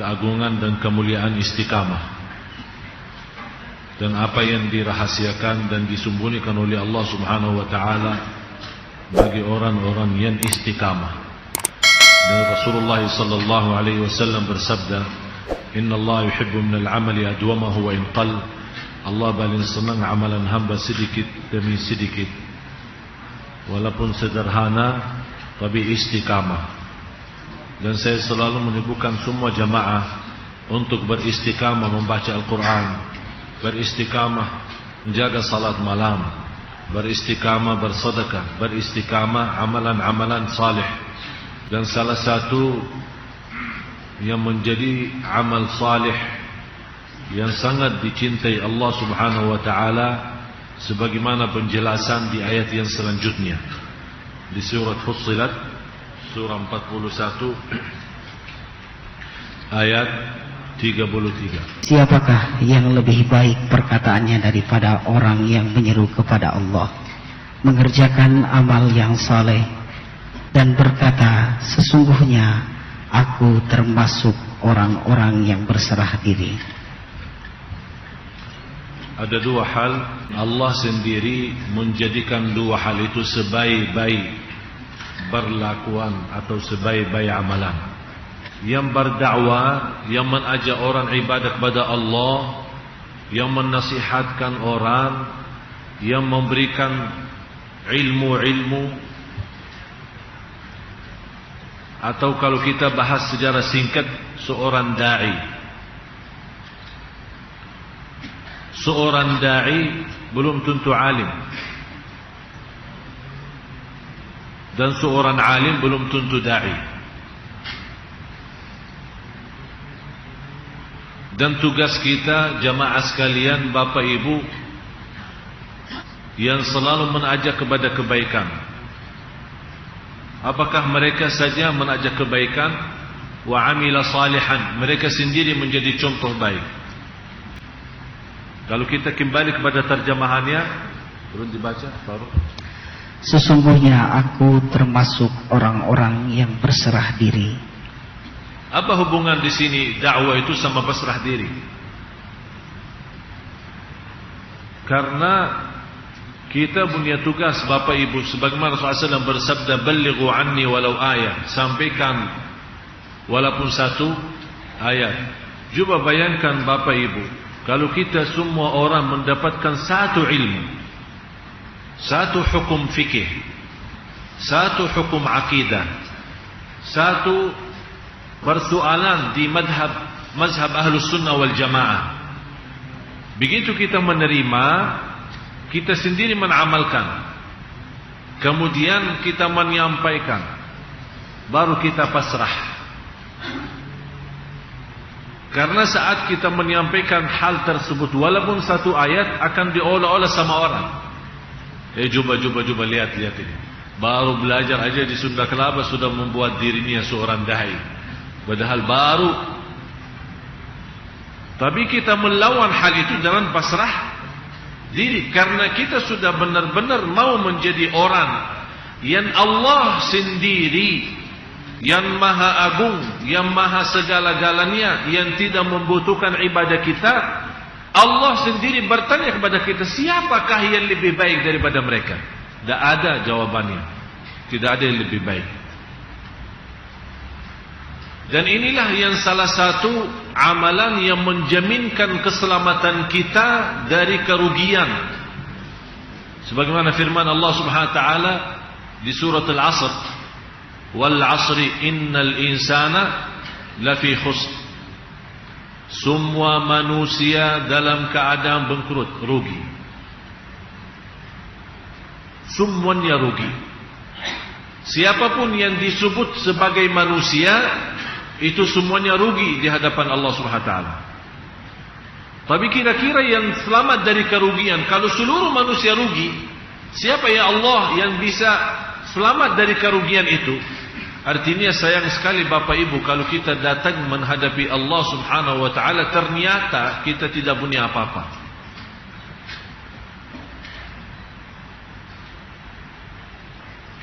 keagungan dan kemuliaan istiqamah, dan apa yang dirahasiakan dan disembunyikan oleh Allah Subhanahu wa taala bagi orang-orang yang istiqamah. Dan Rasulullah sallallahu alaihi wasallam bersabda, "Inna Allah yuhibbu min al-'amali adwamahu wa in qall." Allah paling senang amalan hamba sedikit demi sedikit, walaupun sederhana tapi istiqamah. Dan saya selalu menyebutkan semua jamaah untuk beristiqamah membaca Al-Quran, beristiqamah menjaga salat malam, beristiqamah bersedekah, beristiqamah amalan-amalan salih. Dan salah satu yang menjadi amal salih yang sangat dicintai Allah Subhanahu wa taala, sebagaimana penjelasan di ayat yang selanjutnya di surat Fussilat surah 41 ayat 33. Siapakah yang lebih baik perkataannya daripada orang yang menyeru kepada Allah, mengerjakan amal yang saleh dan berkata, sesungguhnya aku termasuk orang-orang yang berserah diri. Ada dua hal, Allah sendiri menjadikan dua hal itu sebaik-baik perlakuan atau sebaik-baik amalan. Yang berdakwah, yang mengajak orang ibadah kepada Allah, yang menasihatkan orang, yang memberikan ilmu-ilmu, atau kalau kita bahas secara singkat, seorang da'i. Seorang da'i belum tentu alim, dan seorang alim belum tentu da'i. Dan tugas kita jamaah sekalian, bapak ibu yang selalu mengajak kepada kebaikan, apakah mereka saja mengajak kebaikan wa amila salihan, mereka sendiri menjadi contoh baik? Kalau kita kembali kepada terjemahannya, belum dibaca baru. Sesungguhnya aku termasuk orang-orang yang berserah diri. Apa hubungan di sini dakwah itu sama berserah diri? Karena kita punya tugas bapak ibu, sebagaimana Rasulullah SAW bersabda, "Ballighu anni walau ayat." Sampaikan walaupun satu ayat. Coba bayangkan bapak ibu, kalau kita semua orang mendapatkan satu ilmu, satu hukum fikih, satu hukum akidah, satu persoalan di mazhab Ahlus Sunnah wal Jamaah. Begitu kita menerima, kita sendiri menamalkan, kemudian kita menyampaikan, baru kita pasrah. Karena saat kita menyampaikan hal tersebut, walaupun satu ayat, akan diolah-olah sama orang. Coba lihat ini. Baru belajar aja di Sunda Kelapa sudah membuat dirinya seorang da'i, padahal baru. Tapi kita melawan hal itu dengan pasrah diri, karena kita sudah benar-benar mau menjadi orang yang Allah sendiri, yang maha agung, yang maha segala-galanya, yang tidak membutuhkan ibadah kita. Allah sendiri bertanya kepada kita, siapakah yang lebih baik daripada mereka? Tidak ada jawabannya, tidak ada yang lebih baik. Dan inilah yang salah satu amalan yang menjaminkan keselamatan kita dari kerugian. Sebagaimana firman Allah Subhanahu wa taala di surat Al-Asr, "Wal 'asri innal insana lafi khusr." Semua manusia dalam keadaan bangkrut, rugi. Semuanya rugi. Siapapun yang disebut sebagai manusia, itu semuanya rugi di hadapan Allah Subhanahu wa taala. Tapi kira-kira yang selamat dari kerugian, kalau seluruh manusia rugi, siapa ya Allah yang bisa selamat dari kerugian itu? Artinya sayang sekali bapak ibu, kalau kita datang menghadapi Allah Subhanahu wa taala ternyata kita tidak punya apa-apa.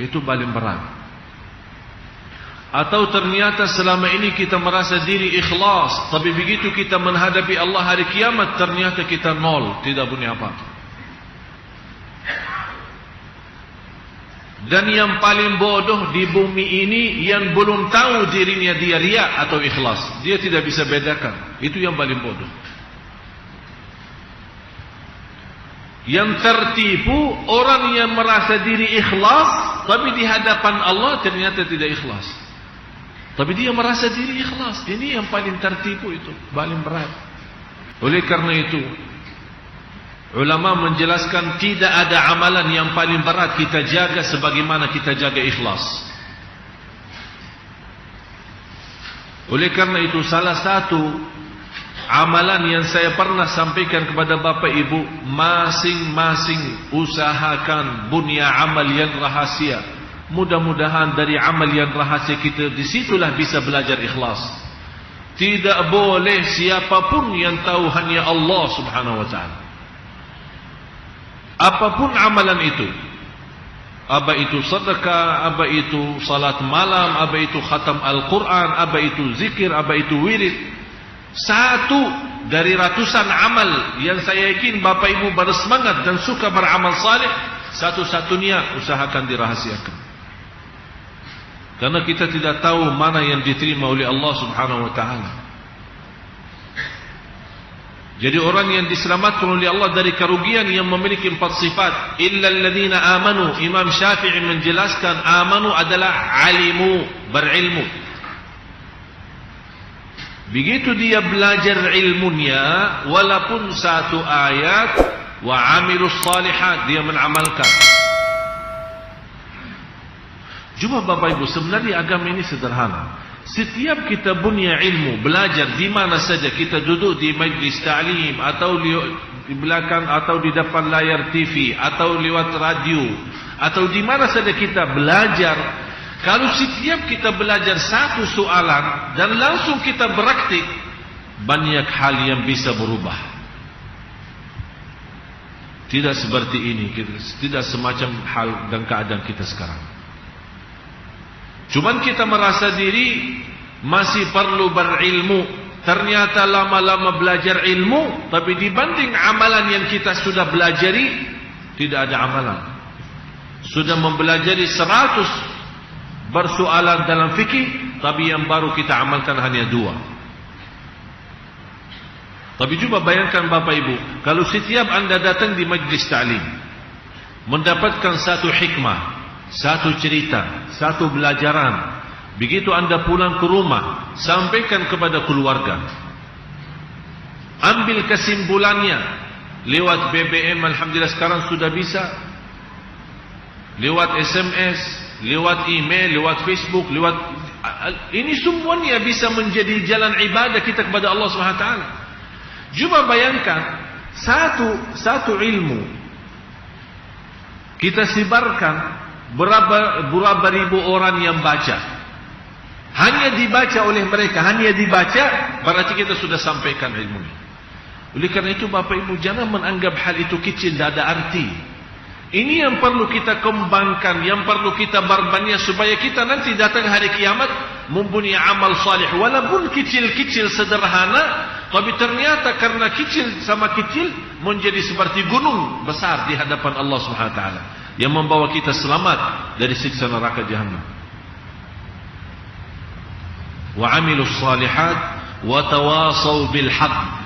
Itu paling berat. Atau ternyata selama ini kita merasa diri ikhlas, tapi begitu kita menghadapi Allah hari kiamat ternyata kita nol, tidak punya apa-apa. Dan yang paling bodoh di bumi ini yang belum tahu dirinya dia riya atau ikhlas. Dia tidak bisa bedakan. Itu yang paling bodoh. Yang tertipu orang yang merasa diri ikhlas, tapi di hadapan Allah ternyata tidak ikhlas. Tapi dia merasa diri ikhlas. Ini yang paling tertipu, itu paling berat. Oleh karena itu, ulama menjelaskan tidak ada amalan yang paling berat kita jaga sebagaimana kita jaga ikhlas. Oleh karena itu, salah satu amalan yang saya pernah sampaikan kepada Bapak Ibu, masing-masing usahakan bunya amal yang rahasia. Mudah-mudahan dari amal yang rahasia kita, disitulah bisa belajar ikhlas. Tidak boleh siapapun yang tahu, hanya Allah subhanahu wa ta'ala. Apapun amalan itu, apa itu sedekah, apa itu salat malam, apa itu khatam Al-Quran, apa itu zikir, apa itu wirid, satu dari ratusan amal yang saya yakin Bapak Ibu bersemangat dan suka beramal saleh, satu-satunya usahakan dirahasiakan. Karena kita tidak tahu mana yang diterima oleh Allah subhanahu wa ta'ala. Jadi orang yang diselamatkan oleh Allah dari kerugian yang memiliki 4 sifat. Illa alladhina amanu. Imam Syafi'i menjelaskan amanu adalah alimu, berilmu. Begitu dia belajar ilmunya, walaupun satu ayat, wa amilus salihat, dia mengamalkan. Cuma Bapak Ibu, sebenarnya agama ini sederhana. Setiap kita punya ilmu, belajar di mana saja, kita duduk di majlis ta'lim atau di belakang atau di depan layar TV atau lewat radio atau di mana saja kita belajar, kalau setiap kita belajar satu soalan dan langsung kita praktik, banyak hal yang bisa berubah. Tidak seperti ini, tidak semacam hal dan keadaan kita sekarang. Cuman kita merasa diri masih perlu berilmu. Ternyata lama-lama belajar ilmu, tapi dibanding amalan yang kita sudah belajari, tidak ada amalan. Sudah mempelajari 100 bersoalan dalam fikih, tapi yang baru kita amalkan hanya 2. Tapi coba bayangkan Bapak Ibu, kalau setiap anda datang di majlis ta'lim, mendapatkan satu hikmah, satu cerita, satu belajaran. Begitu anda pulang ke rumah, sampaikan kepada keluarga. Ambil kesimpulannya lewat BBM, alhamdulillah sekarang sudah bisa. Lewat SMS, lewat email, lewat Facebook, lewat ini semuanya bisa menjadi jalan ibadah kita kepada Allah Subhanahu wa taala. Coba bayangkan satu ilmu kita sebarkan, berapa ribu orang yang baca, hanya dibaca oleh mereka, hanya dibaca, berarti kita sudah sampaikan ilmu. Oleh karena itu Bapak Ibu, jangan menganggap hal itu kecil, tidak ada arti. Ini yang perlu kita kembangkan, yang perlu kita berbanyak, supaya kita nanti datang hari kiamat mempunyai amal salih, walaupun kecil-kecil sederhana, tapi ternyata karena kecil sama kecil menjadi seperti gunung besar di hadapan Allah Subhanahu wa taala, yang membawa kita selamat dari siksa neraka jahannam. Wa amilus salihat wa tawasaw bil haqq.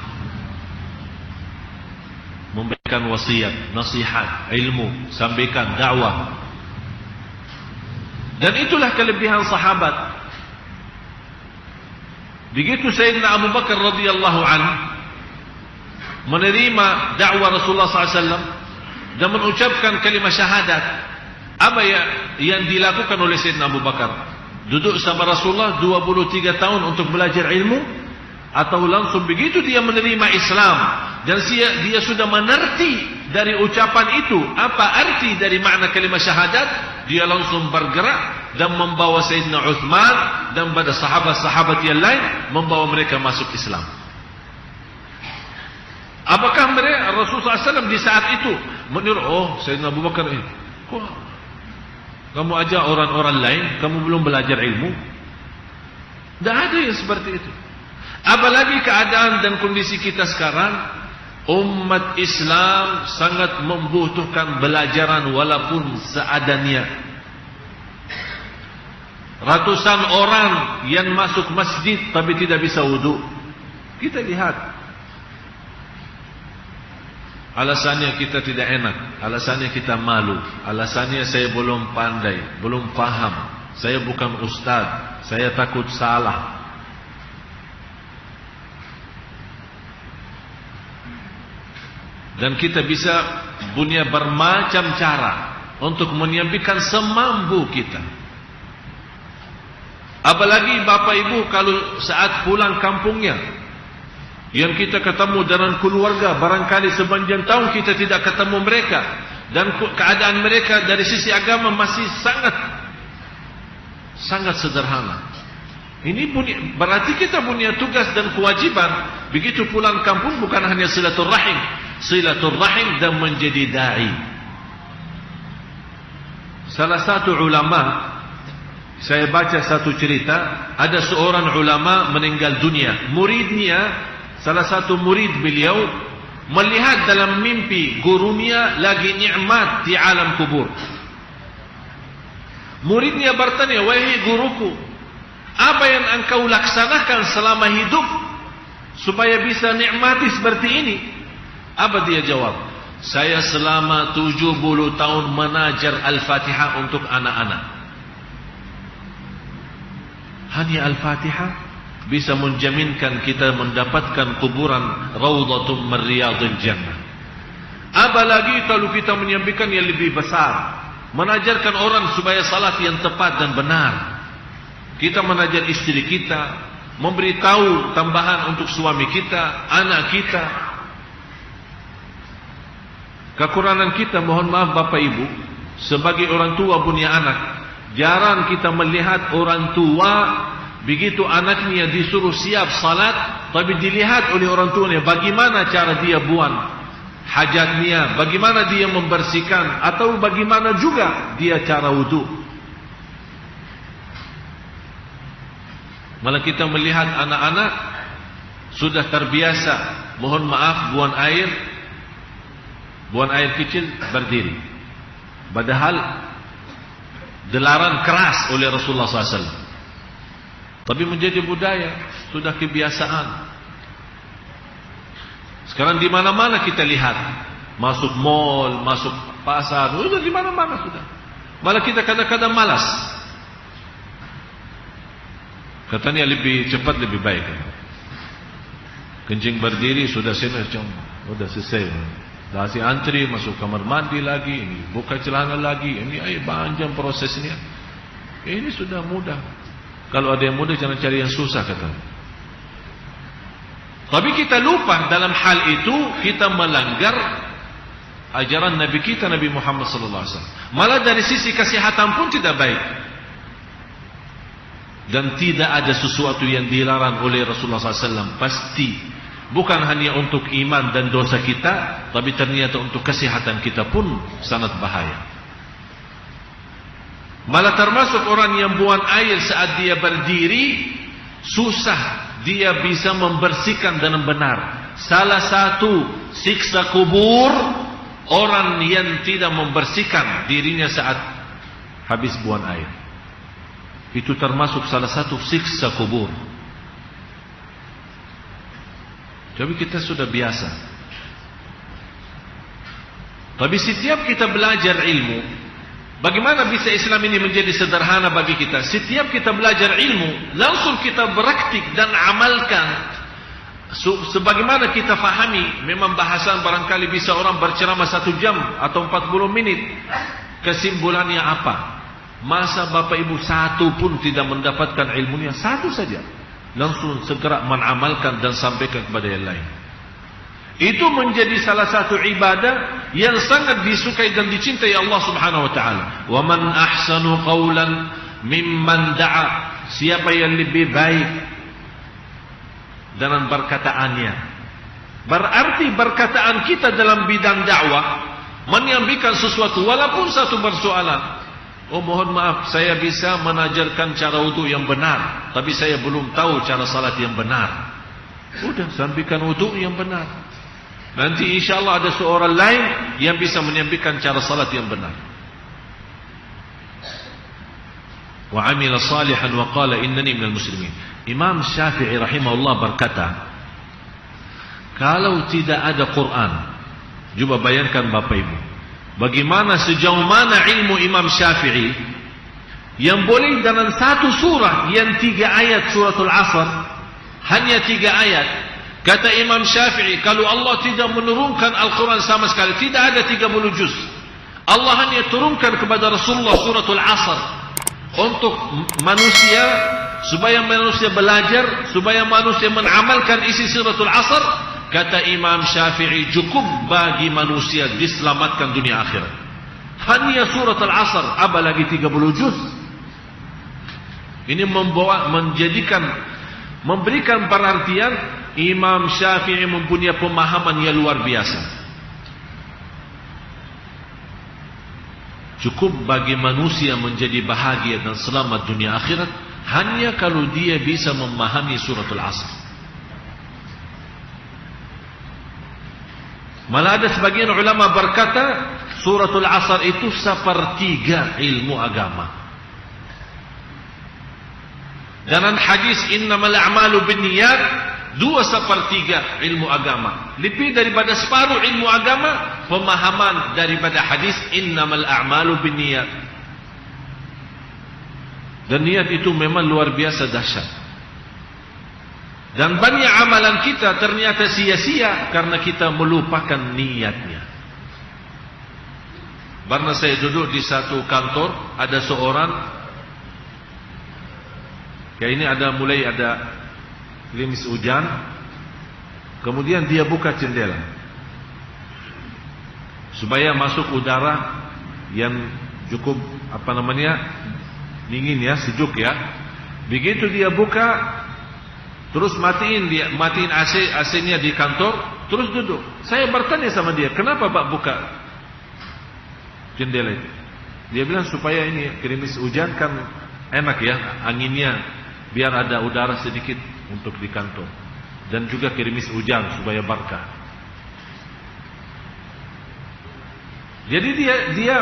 Memberikan wasiat, nasihat, ilmu, sampaikan dakwah. Dan itulah kelebihan sahabat. Begitu Sayyidina Abu Bakar radhiyallahu anhu menerima dakwah Rasulullah SAW dan mengucapkan kalimat syahadat, apa yang dilakukan oleh Sayyidina Abu Bakar? Duduk sama Rasulullah 23 tahun untuk belajar ilmu, atau langsung begitu dia menerima Islam dan dia sudah mengerti dari ucapan itu apa arti dari makna kalimat syahadat, dia langsung bergerak dan membawa Sayyidina Uthman dan pada sahabat-sahabat yang lain, membawa mereka masuk Islam. Apakah mereka Rasulullah SAW di saat itu menurut, oh Sayyidina Abu Bakar kok kamu ajak orang-orang lain, kamu belum belajar ilmu? Tidak ada yang seperti itu. Apalagi keadaan dan kondisi kita sekarang, umat Islam sangat membutuhkan belajaran walaupun seadanya. Ratusan orang yang masuk masjid tapi tidak bisa wudu. Kita lihat. Alasannya kita tidak enak, alasannya kita malu, alasannya saya belum pandai, belum paham, saya bukan ustaz, saya takut salah. Dan kita bisa punya bermacam cara untuk menyampaikan semampu kita. Apalagi bapak ibu kalau saat pulang kampungnya, yang kita ketemu dengan keluarga, barangkali sepanjang tahun kita tidak ketemu mereka, dan keadaan mereka dari sisi agama masih sangat sederhana. Ini berarti kita punya tugas dan kewajiban. Begitu pulang kampung bukan hanya silaturahim dan menjadi dai. Salah satu ulama, saya baca satu cerita, ada seorang ulama meninggal dunia. Muridnya, salah satu murid beliau melihat dalam mimpi gurunya lagi nikmat di alam kubur. Muridnya bertanya, "Wahai guruku, apa yang engkau laksanakan selama hidup supaya bisa nikmati seperti ini?" Apa dia jawab? "Saya selama 70 tahun menajar Al-Fatihah untuk anak-anak." Hanya Al-Fatihah bisa menjaminkan kita mendapatkan kuburan Raudhatum min Riyadhil Jannah. Apalagi kalau kita menyampaikan yang lebih besar, mengajarkan orang supaya salat yang tepat dan benar. Kita mengajar istri kita, memberitahu tambahan untuk suami kita, anak kita. Kekurangan kita, mohon maaf Bapak Ibu, sebagai orang tua punya anak, jarang kita melihat orang tua begitu anaknya disuruh siap salat, tapi dilihat oleh orang tuanya bagaimana cara dia buang hajatnya, bagaimana dia membersihkan, atau bagaimana juga dia cara wudu. Malah kita melihat anak-anak sudah terbiasa, mohon maaf, buang air kecil berdiri. Padahal dilarang keras oleh Rasulullah SAW. Tapi menjadi budaya, sudah kebiasaan. Sekarang di mana-mana kita lihat, masuk mall, masuk pasar, sudah di mana-mana sudah. Malah kita kadang-kadang malas. Katanya lebih cepat lebih baik. Kencing berdiri sudah sudah selesai. Dasi antri masuk kamar mandi lagi, ini buka celana lagi, ini panjang prosesnya. Ini sudah mudah. Kalau ada yang mudah jangan cari yang susah, kata. Tapi kita lupa dalam hal itu kita melanggar ajaran Nabi kita, Nabi Muhammad SAW. Malah dari sisi kesehatan pun tidak baik. Dan tidak ada sesuatu yang dilarang oleh Rasulullah SAW. Pasti bukan hanya untuk iman dan dosa kita, tapi ternyata untuk kesehatan kita pun sangat bahaya. Malah termasuk orang yang buang air saat dia berdiri, susah dia bisa membersihkan dengan benar. Salah satu siksa kubur orang yang tidak membersihkan dirinya saat habis buang air. Itu termasuk salah satu siksa kubur. Jadi kita sudah biasa. Tapi setiap kita belajar ilmu, bagaimana bisa Islam ini menjadi sederhana bagi kita? Setiap kita belajar ilmu, langsung kita praktik dan amalkan. Sebagaimana kita fahami, memang bahasan barangkali bisa orang berceramah 1 jam atau 40 menit. Kesimpulannya apa? Masa Bapak Ibu satu pun tidak mendapatkan ilmunya, satu saja. Langsung segera mengamalkan dan sampaikan kepada yang lain. Itu menjadi salah satu ibadah yang sangat disukai dan dicintai Allah Subhanahu wa taala. Wa man ahsanu qawlan mimman da'a. Siapa yang lebih baik dalam perkataannya. Berarti perkataan kita dalam bidang dakwah menyampaikan sesuatu walaupun satu persoalan. Oh mohon maaf, saya bisa menajarkan cara wudu yang benar, tapi saya belum tahu cara salat yang benar. Udah, sampaikan wudu yang benar. Nanti insyaAllah ada seorang lain yang bisa menyampaikan cara salat yang benar. Wa amila salihan wa qala innani minal muslimin. Imam Syafi'i rahimahullah berkata, kalau tidak ada Quran, coba bayangkan Bapak Ibu, bagaimana sejauh mana ilmu Imam Syafi'i yang boleh dalam satu surah yang 3 ayat suratul Asr, hanya 3 ayat. Kata Imam Syafi'i, kalau Allah tidak menurunkan Al-Quran sama sekali, tidak ada 30 juz, Allah hanya turunkan kepada Rasulullah suratul Asr untuk manusia, supaya manusia belajar, supaya manusia mengamalkan isi suratul Asr. Kata Imam Syafi'i, cukup bagi manusia diselamatkan dunia akhirat. Hanya surat Al-Asr, apalagi 30 juz. Ini memberikan perhatian. Imam Syafi'i mempunyai pemahaman yang luar biasa. Cukup bagi manusia menjadi bahagia dan selamat dunia akhirat hanya kalau dia bisa memahami suratul Asr. Malah ada sebagian ulama berkata suratul Asr itu sepertiga ilmu agama. Dalam hadis innamal a'malu binniyat, 2/3 ilmu agama. Lebih daripada separuh ilmu agama pemahaman daripada hadis innamal a'malu binniyat. Dan niat itu memang luar biasa dahsyat. Dan banyak amalan kita ternyata sia-sia karena kita melupakan niatnya. Karena saya duduk di satu kantor, ada seorang, kayak ini mulai ada gerimis hujan, kemudian dia buka jendela supaya masuk udara yang cukup dingin ya, sejuk ya. Begitu dia buka, terus matiin AC-nya di kantor, terus duduk. Saya bertanya sama dia, kenapa Pak buka jendela itu? Dia bilang supaya ini gerimis hujan kan enak ya, anginnya biar ada udara sedikit untuk di kantor, dan juga gerimis hujan supaya berkah. Jadi dia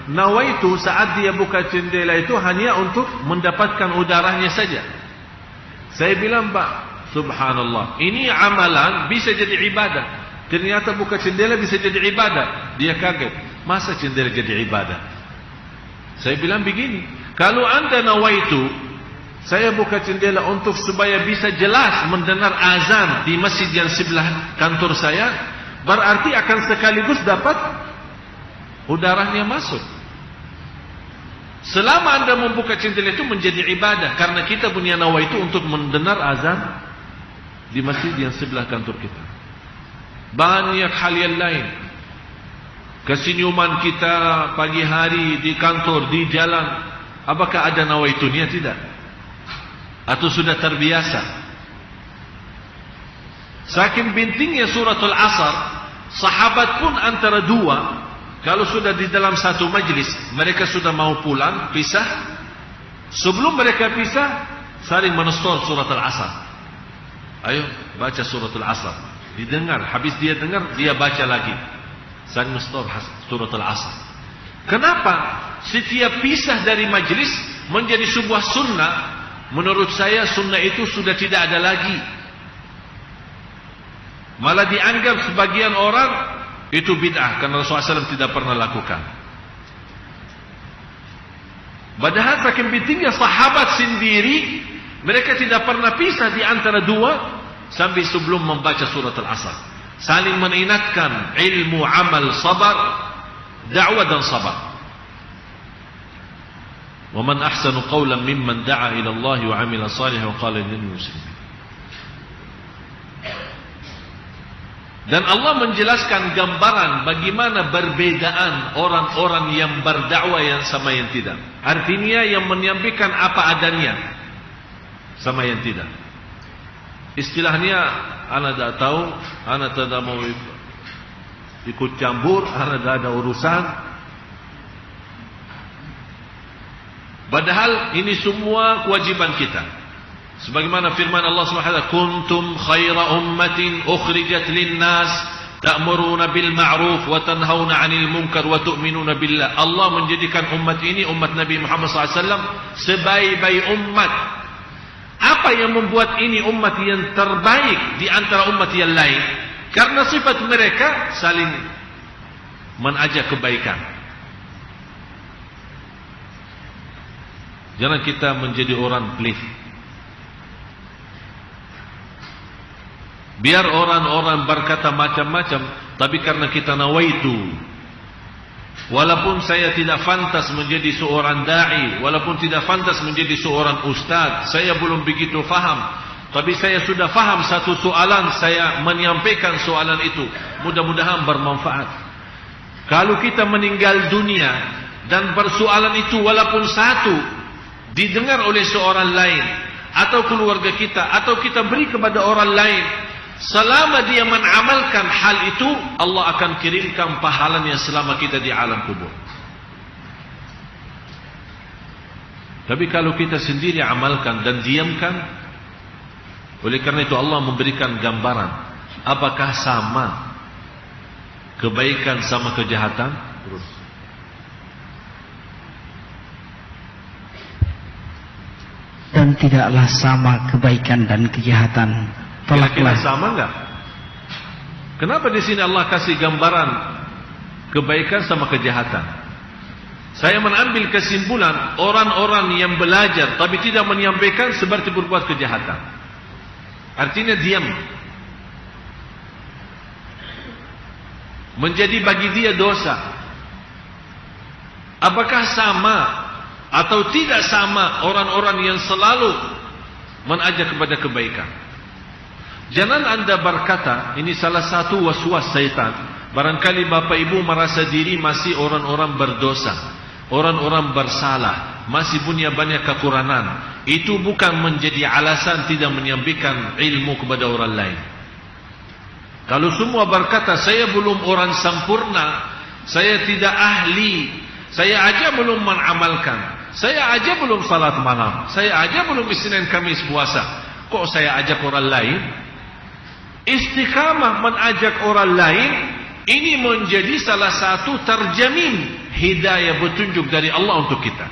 nawaitu saat dia buka jendela itu hanya untuk mendapatkan udaranya saja. Saya bilang, Pak, subhanallah, ini amalan bisa jadi ibadah. Ternyata buka jendela bisa jadi ibadah. Dia kaget, masa jendela jadi ibadah? Saya bilang begini, kalau anda nawaitu saya buka jendela untuk supaya bisa jelas mendengar azan di masjid yang sebelah kantor saya, berarti akan sekaligus dapat udaranya masuk. Selama anda membuka jendela itu menjadi ibadah, karena kita punya nawa itu untuk mendengar azan di masjid yang sebelah kantor kita. Banyak hal yang lain. Kesenyuman kita pagi hari di kantor, di jalan, apakah ada nawa itu? Niat tidak? Atau sudah terbiasa? Saking pentingnya suratul Asr, sahabat pun antara dua, kalau sudah di dalam satu majlis, mereka sudah mau pulang, pisah. Sebelum mereka pisah, saling menestor suratul Asr. Ayo baca suratul Asr. Didengar, habis dia dengar, dia baca lagi. Saling menestor suratul Asr. Kenapa? Setiap pisah dari majlis menjadi sebuah sunnah. Menurut saya sunnah itu sudah tidak ada lagi. Malah dianggap sebagian orang itu bid'ah, karena Rasulullah SAW tidak pernah lakukan. Padahal saking pentingnya sahabat sendiri, mereka tidak pernah pisah di antara dua sampai sebelum membaca surat Al-Asr. Saling mengingatkan ilmu, amal, sabar, dakwah dan sabar. وَمَنْ أَحْسَنُ قَوْلًا مِمَّنْ دَعَى إِلَى اللَّهِ وَعَمِلَ صَالِحًا وَقَالَ إِنَّنِي مُسْلِمٌ. Dan Allah menjelaskan gambaran bagaimana perbedaan orang-orang yang berdakwah yang sama yang tidak. Artinya yang menyampaikan apa adanya sama yang tidak. Istilahnya, ana tidak tahu, ana tidak mau ikut campur, ana tidak ada urusan. Padahal ini semua kewajiban kita. Sebagaimana firman Allah Subhanahu wa taala, "Kuntum khaira ummatin ukhrijat lin-nas ta'muruna bil ma'ruf wa tanhauna 'anil munkar wa tu'minuna billah." Allah menjadikan umat ini, umat Nabi Muhammad SAW, sebaik-baik umat. Apa yang membuat ini umat yang terbaik di antara umat yang lain? Karena sifat mereka saling mengajak kebaikan. Jangan kita menjadi orang pelit. Biar orang-orang berkata macam-macam, tapi karena kita nawaitu, walaupun saya tidak pantas menjadi seorang da'i, walaupun tidak pantas menjadi seorang ustaz, saya belum begitu faham, tapi saya sudah faham satu soalan, saya menyampaikan soalan itu, mudah-mudahan bermanfaat. Kalau kita meninggal dunia dan persoalan itu walaupun satu didengar oleh seorang lain, atau keluarga kita, atau kita beri kepada orang lain, selama dia mengamalkan hal itu, Allah akan kirimkan pahalanya selama kita di alam kubur. Tapi kalau kita sendiri amalkan dan diamkan, oleh karena itu Allah memberikan gambaran, apakah sama kebaikan sama kejahatan? Terus dan tidaklah sama kebaikan dan kejahatan. Kira-kira sama enggak? Kenapa di sini Allah kasih gambaran kebaikan sama kejahatan? Saya mengambil kesimpulan, orang-orang yang belajar tapi tidak menyampaikan seperti berbuat kejahatan. Artinya diam. Menjadi bagi dia dosa. Apakah sama atau tidak sama orang-orang yang selalu mengajak kepada kebaikan? Jangan anda berkata, ini salah satu waswas syaitan. Barangkali bapak ibu merasa diri masih orang-orang berdosa, orang-orang bersalah, masih punya banyak kekurangan. Itu bukan menjadi alasan tidak menyampaikan ilmu kepada orang lain. Kalau semua berkata, saya belum orang sempurna, saya tidak ahli, saya aja belum mengamalkan, saya aja belum salat malam, saya aja belum Isnin Kamis puasa, kok saya ajak orang lain? Istiqamah mengajak orang lain, ini menjadi salah satu terjamin hidayah petunjuk dari Allah untuk kita.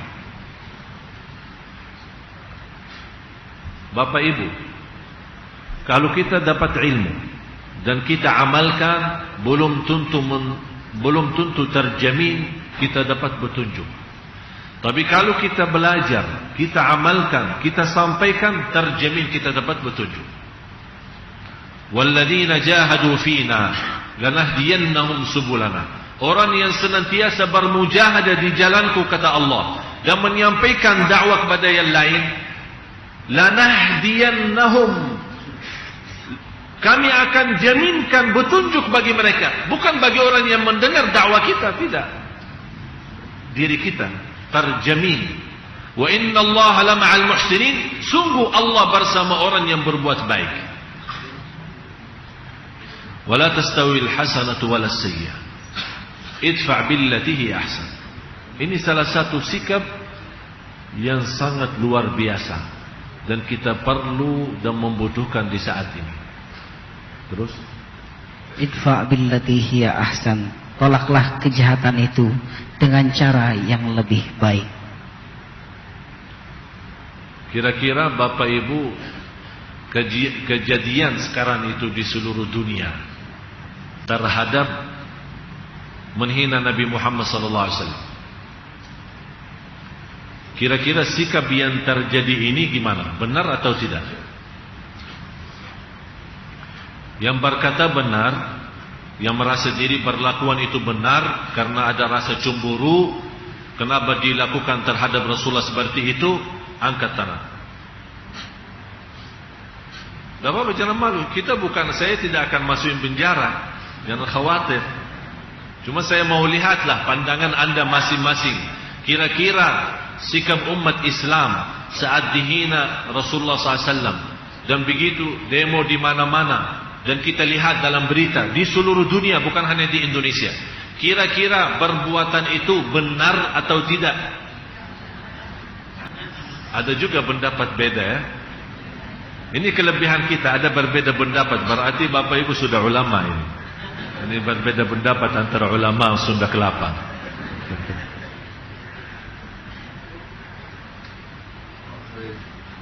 Bapak Ibu, kalau kita dapat ilmu dan kita amalkan, belum tentu terjamin kita dapat petunjuk. Tapi kalau kita belajar, kita amalkan, kita sampaikan, terjamin kita dapat petunjuk. Walladzina jahadu fina lanahdiyannahum subulana. Orang yang senantiasa bermujahadah di jalanku, kata Allah, dan menyampaikan dakwah kepada yang lain, lanahdiyannahum, kami akan jaminkan petunjuk bagi mereka. Bukan bagi orang yang mendengar dakwah kita, tidak. Diri kita terjamin. Wa innallaha lama'al muhsinin, sungguh Allah bersama orang yang berbuat baik. Wala tastawil hasanatu wala sayyi'ah, idfa' billati hi ahsan. Ini salah satu sikap yang sangat luar biasa dan kita perlu dan membutuhkan di saat ini. Terus, idfa' billati hiya ahsan, tolaklah kejahatan itu dengan cara yang lebih baik. Kira-kira Bapak Ibu, kejadian sekarang itu di seluruh dunia terhadap menghina Nabi Muhammad SAW, kira-kira sikap yang terjadi ini gimana? Benar atau tidak? Yang berkata benar, yang merasa diri perlakuan itu benar karena ada rasa cemburu, kenapa dilakukan terhadap Rasulullah seperti itu, angkat tangan. Tidak apa-apa, jangan malu. Saya tidak akan masukin penjara, jangan khawatir. Cuma saya mau lihatlah pandangan anda masing-masing. Kira-kira sikap umat Islam saat dihina Rasulullah SAW, dan begitu demo di mana-mana, dan kita lihat dalam berita di seluruh dunia, bukan hanya di Indonesia. Kira-kira perbuatan itu benar atau tidak? Ada juga pendapat beda ya. Ini kelebihan kita, ada berbeda pendapat. Berarti Bapak Ibu sudah ulama ini. Ini berbeda pendapat antara ulama Sunda Kelapa.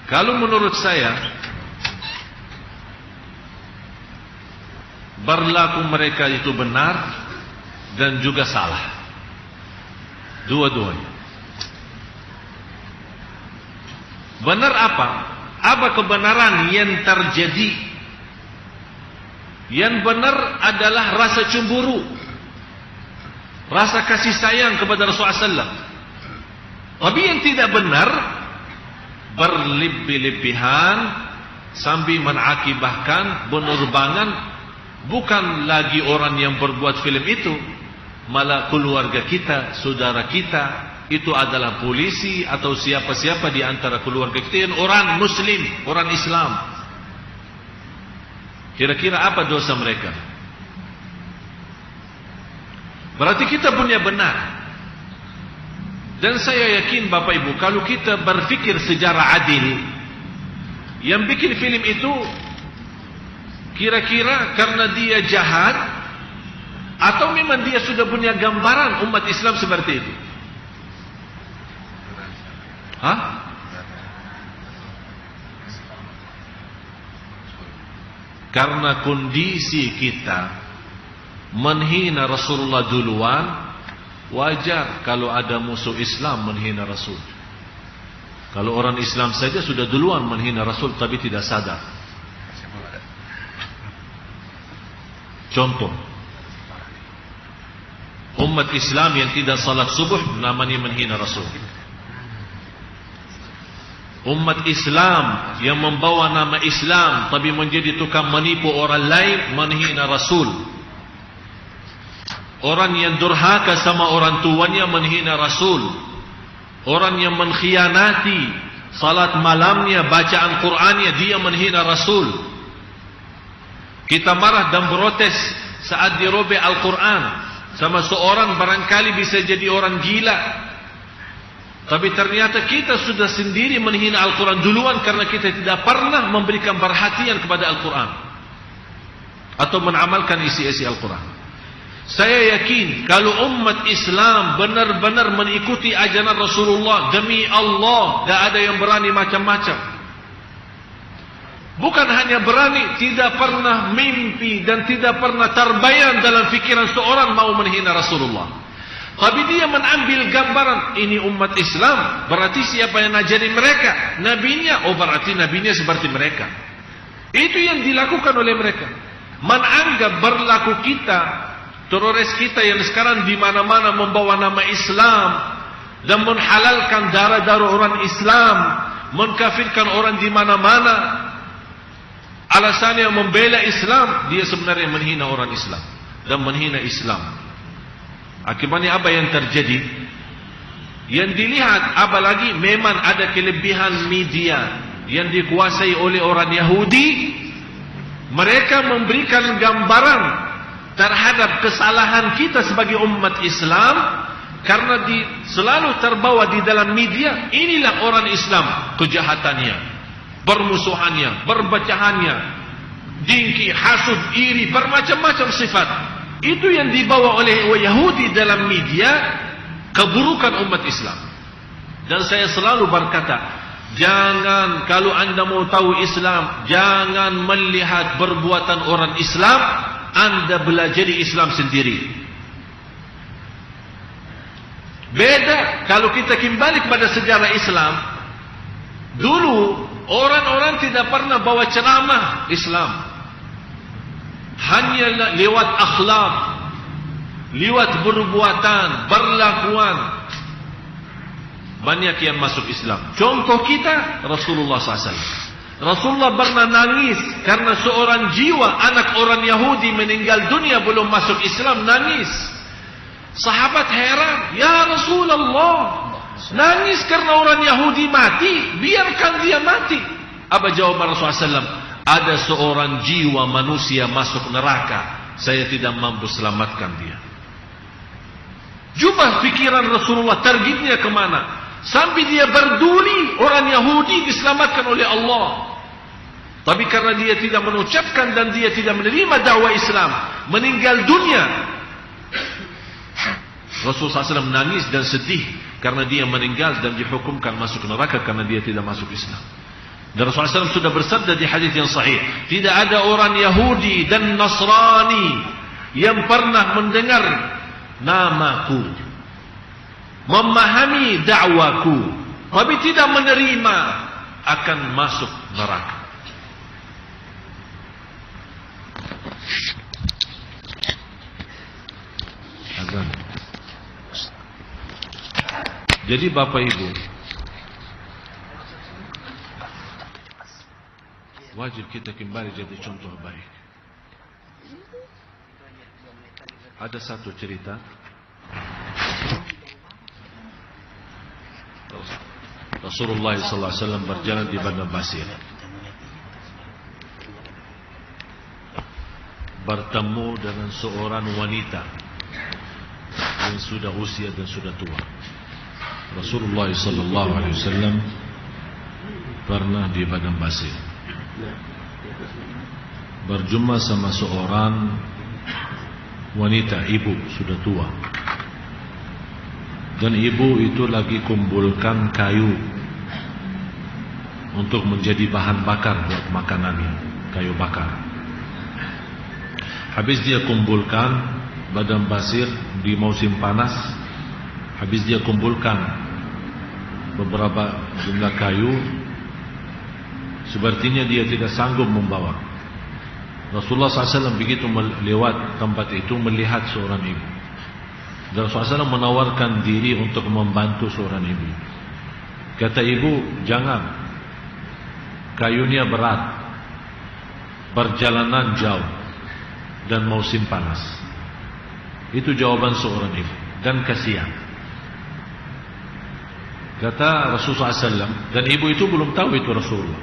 Kalau menurut saya, berlaku mereka itu benar dan juga salah. Dua-duanya. Benar apa? Apa kebenaran yang terjadi? Yang benar adalah rasa cemburu, rasa kasih sayang kepada Rasulullah SAW. Tapi yang tidak benar, berlebih-lebihan sambil menakibahkan penerbangan, bukan lagi orang yang berbuat film itu, malah keluarga kita, saudara kita. Itu adalah polisi atau siapa-siapa di antara keluarga kita yang orang Muslim, orang Islam. Kira-kira apa dosa mereka? Berarti kita punya benar. Dan saya yakin Bapak Ibu, kalau kita berfikir secara adil, yang bikin film itu kira-kira karena dia jahat, atau memang dia sudah punya gambaran umat Islam seperti itu? Hah? Karena kondisi kita menghina Rasulullah duluan, wajar kalau ada musuh Islam menghina Rasul. Kalau orang Islam saja sudah duluan menghina Rasul tapi tidak sadar. Contoh, umat Islam yang tidak salat subuh namanya menghina Rasul. Umat Islam yang membawa nama Islam tapi menjadi tukang menipu orang lain menghina Rasul. Orang yang durhaka sama orang tuanya menghina Rasul. Orang yang mengkhianati salat malamnya, bacaan Qur'annya, dia menghina Rasul. Kita marah dan protes saat dirobek Al-Quran sama seorang, barangkali bisa jadi orang gila. Tapi ternyata kita sudah sendiri menghina Al-Quran duluan karena kita tidak pernah memberikan perhatian kepada Al-Quran atau mengamalkan isi-isi Al-Quran. Saya yakin kalau umat Islam benar-benar mengikuti ajaran Rasulullah, demi Allah, tidak ada yang berani macam-macam. Bukan hanya berani, tidak pernah mimpi dan tidak pernah terbayang dalam fikiran seorang mau menghina Rasulullah. Tapi dia mengambil gambaran, ini umat Islam, berarti siapa yang ngajari mereka? Nabinya, oh berarti nabinya seperti mereka. Itu yang dilakukan oleh mereka. Menganggap berlaku kita, teroris kita yang sekarang di mana-mana membawa nama Islam dan menghalalkan darah-darah orang Islam, mengkafirkan orang di mana-mana. Alasannya membela Islam, dia sebenarnya menghina orang Islam dan menghina Islam. Akibatnya apa yang terjadi? Yang dilihat, apalagi memang ada kelebihan media yang dikuasai oleh orang Yahudi. Mereka memberikan gambaran terhadap kesalahan kita sebagai umat Islam karena selalu terbawa di dalam media. Inilah orang Islam, kejahatannya, permusuhannya, perpecahannya, dengki, hasud, iri, bermacam-macam sifat. Itu yang dibawa oleh Yahudi dalam media, keburukan umat Islam. Dan saya selalu berkata, jangan, kalau anda mau tahu Islam, jangan melihat perbuatan orang Islam, anda belajar Islam sendiri. Beda kalau kita kembali kepada sejarah Islam. Dulu orang-orang tidak pernah bawa ceramah Islam. Hanya lewat akhlak, lewat perbuatan, perlakuan, banyak yang masuk Islam. Contoh kita Rasulullah SAW. Rasulullah pernah nangis karena seorang jiwa anak orang Yahudi meninggal dunia belum masuk Islam, nangis. Sahabat heran, ya Rasulullah, nangis karena orang Yahudi mati, biarkan dia mati. Apa jawaban Rasulullah SAW? Ada seorang jiwa manusia masuk neraka, saya tidak mampu selamatkan dia. Jubah pikiran Rasulullah, targetnya kemana? Sampai dia berduri orang Yahudi diselamatkan oleh Allah. Tapi karena dia tidak mengucapkan dan dia tidak menerima dakwah Islam, meninggal dunia. Rasulullah SAW menangis dan sedih karena dia meninggal dan dihukumkan masuk neraka karena dia tidak masuk Islam. Dan Rasulullah SAW sudah bersabda di hadis yang sahih, tidak ada orang Yahudi dan Nasrani yang pernah mendengar namaku, memahami dakwaku, tapi tidak menerima, akan masuk neraka. Azan. Jadi Bapak Ibu, wajib kita kembali jadi contoh baik. Ada satu cerita Rasulullah SAW berjalan di Padang Pasir, bertemu dengan seorang wanita yang sudah usia dan sudah tua. Rasulullah SAW pernah di Padang Pasir berjumpa sama seorang wanita, ibu sudah tua, dan ibu itu lagi kumpulkan kayu untuk menjadi bahan bakar buat makanannya, kayu bakar. Habis dia kumpulkan Padang Pasir di musim panas, habis dia kumpulkan beberapa jumlah kayu, sepertinya dia tidak sanggup membawa. Rasulullah SAW begitu lewat tempat itu melihat seorang ibu, dan Rasulullah SAW menawarkan diri untuk membantu seorang ibu. Kata ibu, jangan, kayunya berat, perjalanan jauh, dan musim panas. Itu jawaban seorang ibu, dan kasihan. Kata Rasulullah SAW, dan ibu itu belum tahu itu Rasulullah.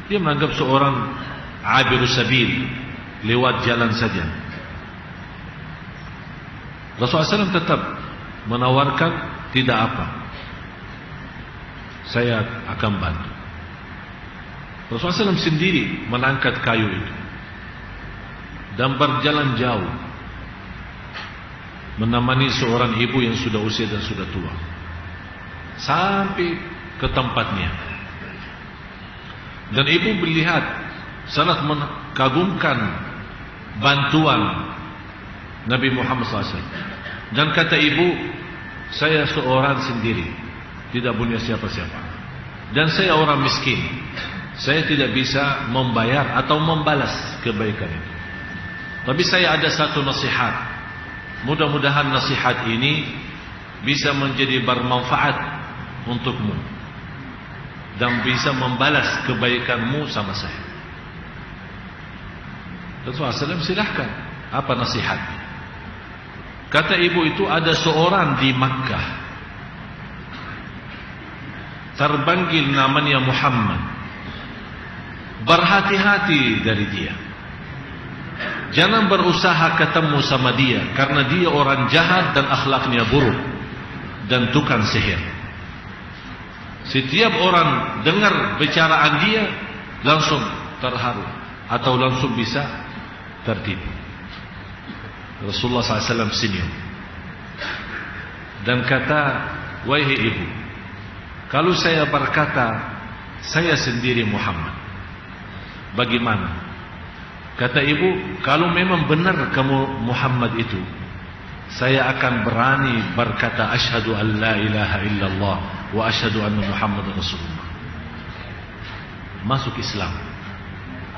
Dia menganggap seorang abirus sabil, lewat jalan saja. Rasulullah SAW tetap menawarkan, tidak apa, saya akan bantu. Rasulullah SAW sendiri mengangkat kayu itu dan berjalan jauh menemani seorang ibu yang sudah usia dan sudah tua sampai ke tempatnya. Dan ibu melihat, sangat mengagumkan bantuan Nabi Muhammad SAW. Dan kata ibu, saya seorang sendiri, tidak punya siapa-siapa, dan saya orang miskin, saya tidak bisa membayar atau membalas kebaikan itu. Tapi saya ada satu nasihat, mudah-mudahan nasihat ini bisa menjadi bermanfaat untukmu dan bisa membalas kebaikanmu sama saya. Rasulullah SAW, silahkan, apa nasihat? Kata ibu itu, ada seorang di Makkah terpanggil namanya Muhammad. Berhati-hati dari dia, jangan berusaha ketemu sama dia, karena dia orang jahat dan akhlaknya buruk dan tukang sihir. Setiap orang dengar bicaraan dia langsung terharu atau langsung bisa tertipu. Rasulullah SAW senyum dan kata, wahai ibu, kalau saya berkata saya sendiri Muhammad, bagaimana? Kata ibu, kalau memang benar kamu Muhammad itu, saya akan berani berkata asyhadu an la ilaha illallah wa asyhadu anna Muhammadar Rasulullah, masuk Islam.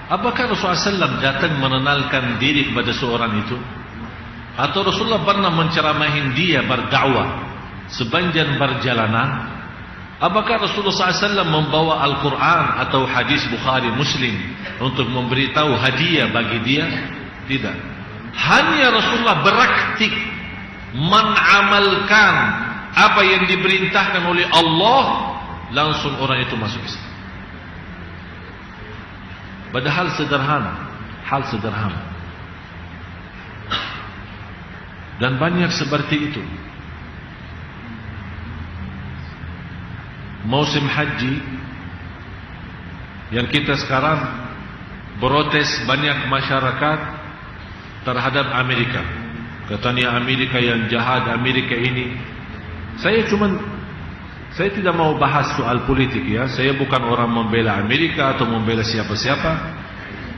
Apakah Rasulullah SAW datang mengenalkan diri kepada seorang itu, atau Rasulullah pernah menceramahin dia berdakwah sepanjang perjalanan? Apakah Rasulullah SAW membawa Al-Quran atau hadis Bukhari Muslim untuk memberitahu hadiah bagi dia? Tidak. Hanya Rasulullah beraktik mengamalkan apa yang diperintahkan oleh Allah, langsung orang itu masuk Islam. Padahal sederhana, hal sederhana. Dan banyak seperti itu. musim haji yang kita sekarang protes banyak masyarakat terhadap Amerika. Katanya Amerika yang jahat, Amerika ini. Saya tidak mau bahas soal politik ya. Saya bukan orang membela Amerika atau membela siapa-siapa.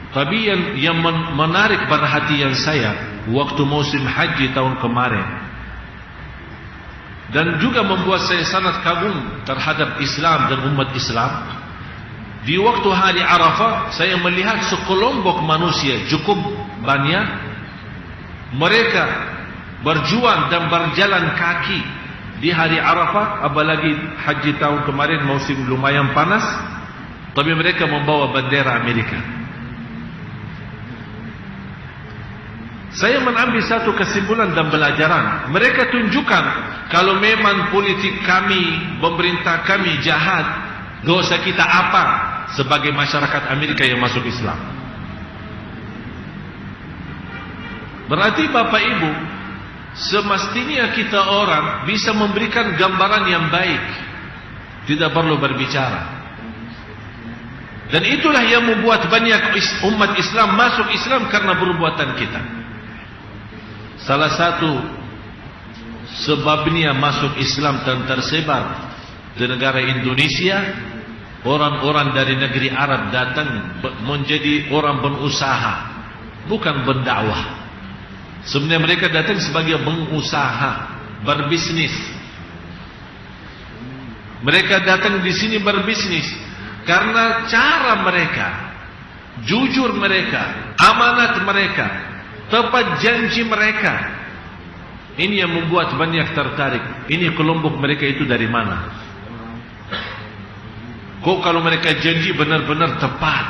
Tapi yang menarik perhatian saya waktu musim haji tahun kemarin, dan juga membuat saya sangat kagum terhadap Islam dan umat Islam. Di waktu hari Arafah, saya melihat sekelompok manusia cukup banyak. Mereka berjuang dan berjalan kaki di hari Arafah, apalagi haji tahun kemarin musim lumayan panas, tapi mereka membawa bendera Amerika. Saya mengambil satu kesimpulan dan pelajaran. Mereka tunjukkan kalau memang politik kami, pemerintah kami jahat, dosa kita apa sebagai masyarakat Amerika yang masuk Islam? Berarti Bapak Ibu, semestinya kita orang bisa memberikan gambaran yang baik, tidak perlu berbicara. Dan itulah yang membuat banyak umat Islam masuk Islam karena perbuatan kita. Salah satu sebabnya masuk Islam dan tersebar di negara Indonesia, orang-orang dari negeri Arab datang menjadi orang berusaha, bukan berdakwah. Sebenarnya mereka datang sebagai pengusaha, berbisnis. Mereka datang di sini berbisnis karena cara mereka, jujur mereka, amanat mereka, tepat janji mereka. Ini yang membuat banyak tertarik. Ini kelompok mereka itu dari mana? Kok kalau mereka janji benar-benar tepat?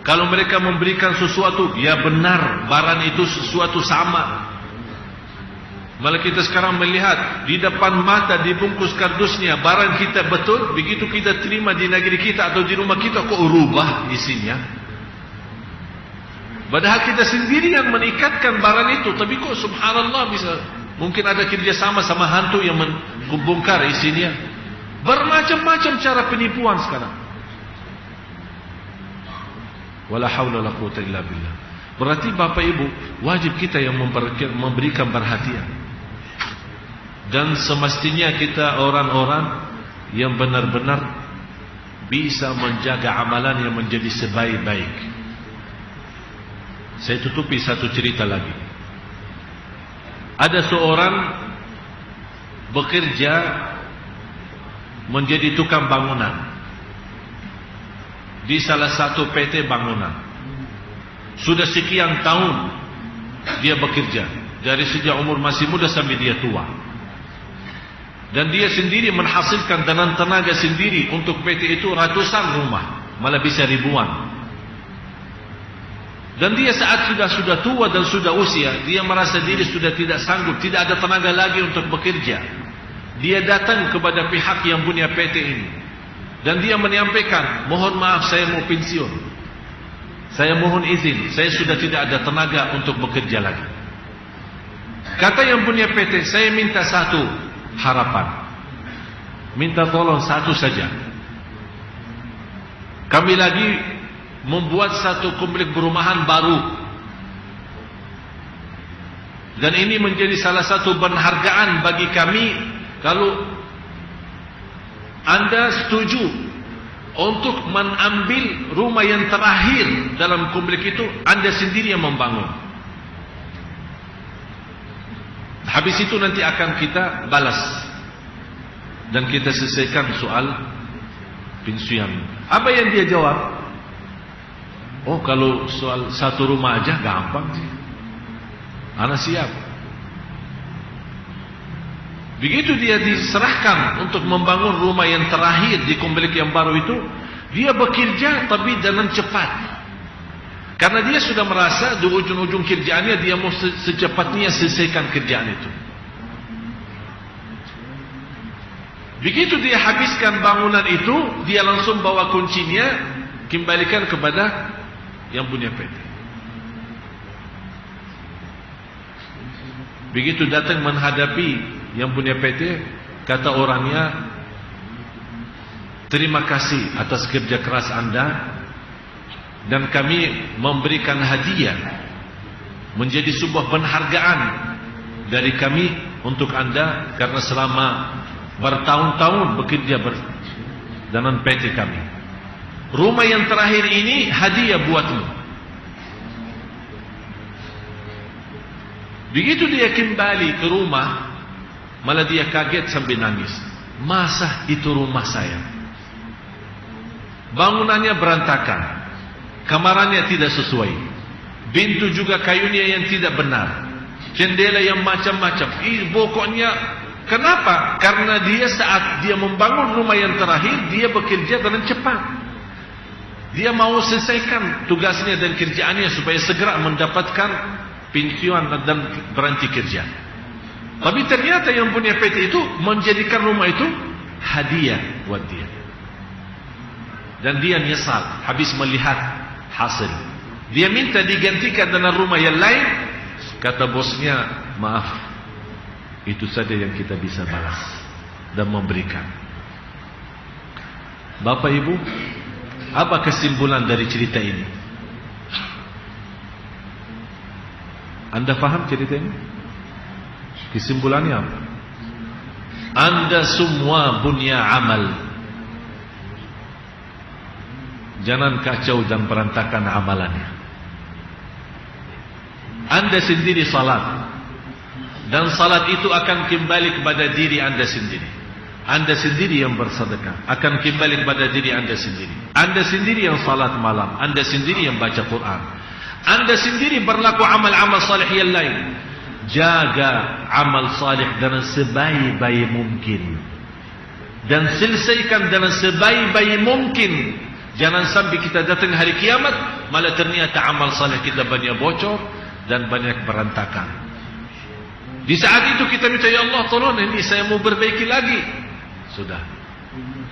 Kalau mereka memberikan sesuatu, ya benar, barang itu sesuatu sama. Malah kita sekarang melihat di depan mata dibungkus kardusnya barang kita betul, begitu kita terima di negeri kita atau di rumah kita, kok rubah isinya. Padahal kita sendiri yang menikatkan barang itu, tapi kok subhanallah bisa. Mungkin ada kerjasama sama hantu yang membongkar isinya. Bermacam-macam cara penipuan sekarang. Wala haula wala quwwata illa billah. Berarti Bapak Ibu, wajib kita yang memberikan perhatian. Dan semestinya kita orang-orang yang benar-benar bisa menjaga amalan yang menjadi sebaik-baik. Saya tutupi satu cerita lagi. Ada seorang bekerja menjadi tukang bangunan di salah satu PT bangunan. Sudah sekian tahun dia bekerja, dari sejak umur masih muda sampai dia tua. Dan dia sendiri menghasilkan dengan tenaga sendiri untuk PT itu ratusan rumah, malah bisa ribuan. Dan dia saat sudah tua dan sudah usia, dia merasa diri sudah tidak sanggup, tidak ada tenaga lagi untuk bekerja. Dia datang kepada pihak yang punya PT ini. Dan dia menyampaikan, mohon maaf saya mau pensiun. Saya mohon izin, saya sudah tidak ada tenaga untuk bekerja lagi. Kata yang punya PT, saya minta satu harapan. Minta tolong satu saja. Kami lagi membuat satu komplek perumahan baru. Dan ini menjadi salah satu penghargaan bagi kami kalau Anda setuju untuk mengambil rumah yang terakhir dalam komplek itu, Anda sendiri yang membangun. Habis itu nanti akan kita balas dan kita selesaikan soal pensiun. Apa yang dia jawab? Oh, kalau soal satu rumah aja gampang sih, Ana siap. Begitu dia diserahkan untuk membangun rumah yang terakhir di komplek yang baru itu, dia bekerja tapi dengan cepat. Karena dia sudah merasa di ujung-ujung kerjaannya dia mau secepatnya selesaikan kerjaan itu. Begitu dia habiskan bangunan itu, dia langsung bawa kuncinya kembalikan kepada yang punya PT. Begitu datang menghadapi yang punya PT, kata orangnya, terima kasih atas kerja keras Anda, dan kami memberikan hadiah menjadi sebuah penghargaan dari kami untuk Anda karena selama bertahun-tahun bekerja dalam PT kami. Rumah yang terakhir ini hadiah buatmu. Begitu dia kembali ke rumah, malah dia kaget sambil nangis. Masa itu rumah saya? Bangunannya berantakan, kamarannya tidak sesuai, pintu juga kayunya yang tidak benar, jendela yang macam-macam. Pokoknya kenapa? Karena dia saat dia membangun rumah yang terakhir, dia bekerja dengan cepat. Dia mau selesaikan tugasnya dan kerjaannya supaya segera mendapatkan pensiun dan berhenti kerja. Tapi ternyata yang punya PT itu menjadikan rumah itu hadiah buat dia. Dan dia nyesal habis melihat hasil. Dia minta digantikan dengan rumah yang lain. Kata bosnya, maaf, itu saja yang kita bisa balas dan memberikan. Bapak Ibu, apa kesimpulan dari cerita ini? Anda faham cerita ini? Kesimpulannya apa? Anda semua punya amal. Jangan kacau dan berantakan amalannya. Anda sendiri salat, dan salat itu akan kembali kepada diri Anda sendiri. Anda sendiri yang bersedekah akan kembali kepada diri Anda sendiri. Anda sendiri yang salat malam, Anda sendiri yang baca Quran, Anda sendiri berlaku amal-amal salih yang lain. Jaga amal salih dengan sebaik-baik mungkin, dan selesaikan dengan sebaik-baik mungkin. Jangan sampai kita datang hari kiamat malah ternyata amal salih kita banyak bocor dan banyak berantakan. Di saat itu kita minta, ya Allah tolong ini saya mau perbaiki lagi. Sudah,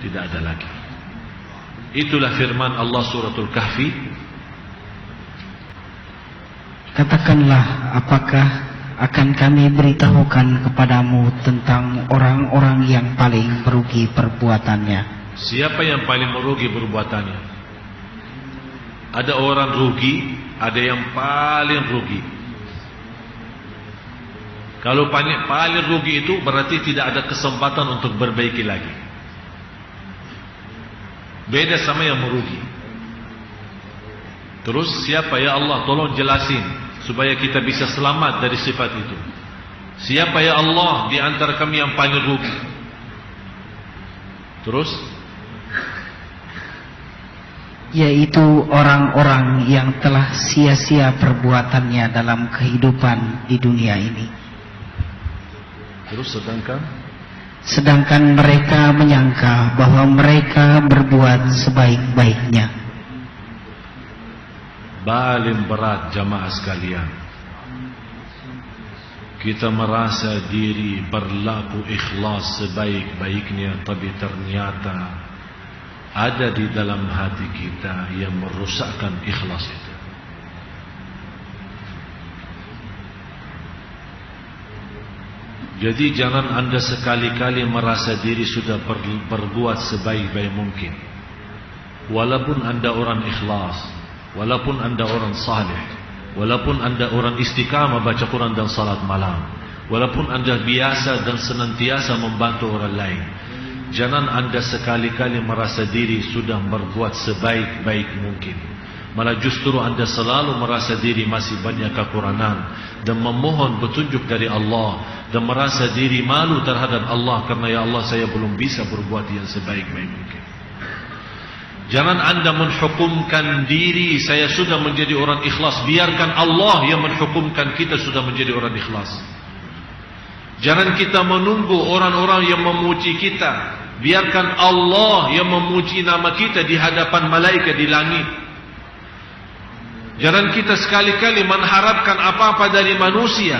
tidak ada lagi. Itulah firman Allah suratul Kahfi. Katakanlah, apakah akan kami beritahukan kepadamu tentang orang-orang yang paling merugi perbuatannya? Siapa yang paling merugi perbuatannya? Ada orang rugi, ada yang paling rugi. Kalau paling rugi itu berarti tidak ada kesempatan untuk berbaiki lagi. Beda sama yang merugi. Terus siapa, ya Allah tolong jelasin supaya kita bisa selamat dari sifat itu. Siapa ya Allah di antara kami yang paling rugi? Terus yaitu orang-orang yang telah sia-sia perbuatannya dalam kehidupan di dunia ini. Terus sedangkan mereka menyangka bahwa mereka berbuat sebaik-baiknya. Paling berat jamaah sekalian, kita merasa diri berlaku ikhlas sebaik-baiknya, tapi ternyata ada di dalam hati kita yang merusakkan ikhlas itu. Jadi jangan Anda sekali-kali merasa diri sudah berbuat sebaik-baik mungkin. Walaupun Anda orang ikhlas, walaupun Anda orang saleh, walaupun Anda orang istiqamah baca Quran dan salat malam, walaupun Anda biasa dan senantiasa membantu orang lain, jangan Anda sekali-kali merasa diri sudah berbuat sebaik-baik mungkin. Malah justru Anda selalu merasa diri masih banyak kekurangan dan memohon petunjuk dari Allah, dan merasa diri malu terhadap Allah karena ya Allah saya belum bisa berbuat yang sebaik-baik mungkin. Jangan Anda menghukumkan diri saya sudah menjadi orang ikhlas. Biarkan Allah yang menghukumkan kita sudah menjadi orang ikhlas. Jangan kita menunggu orang-orang yang memuji kita. Biarkan Allah yang memuji nama kita di hadapan malaikat di langit. Jangan kita sekali-kali mengharapkan apa-apa dari manusia,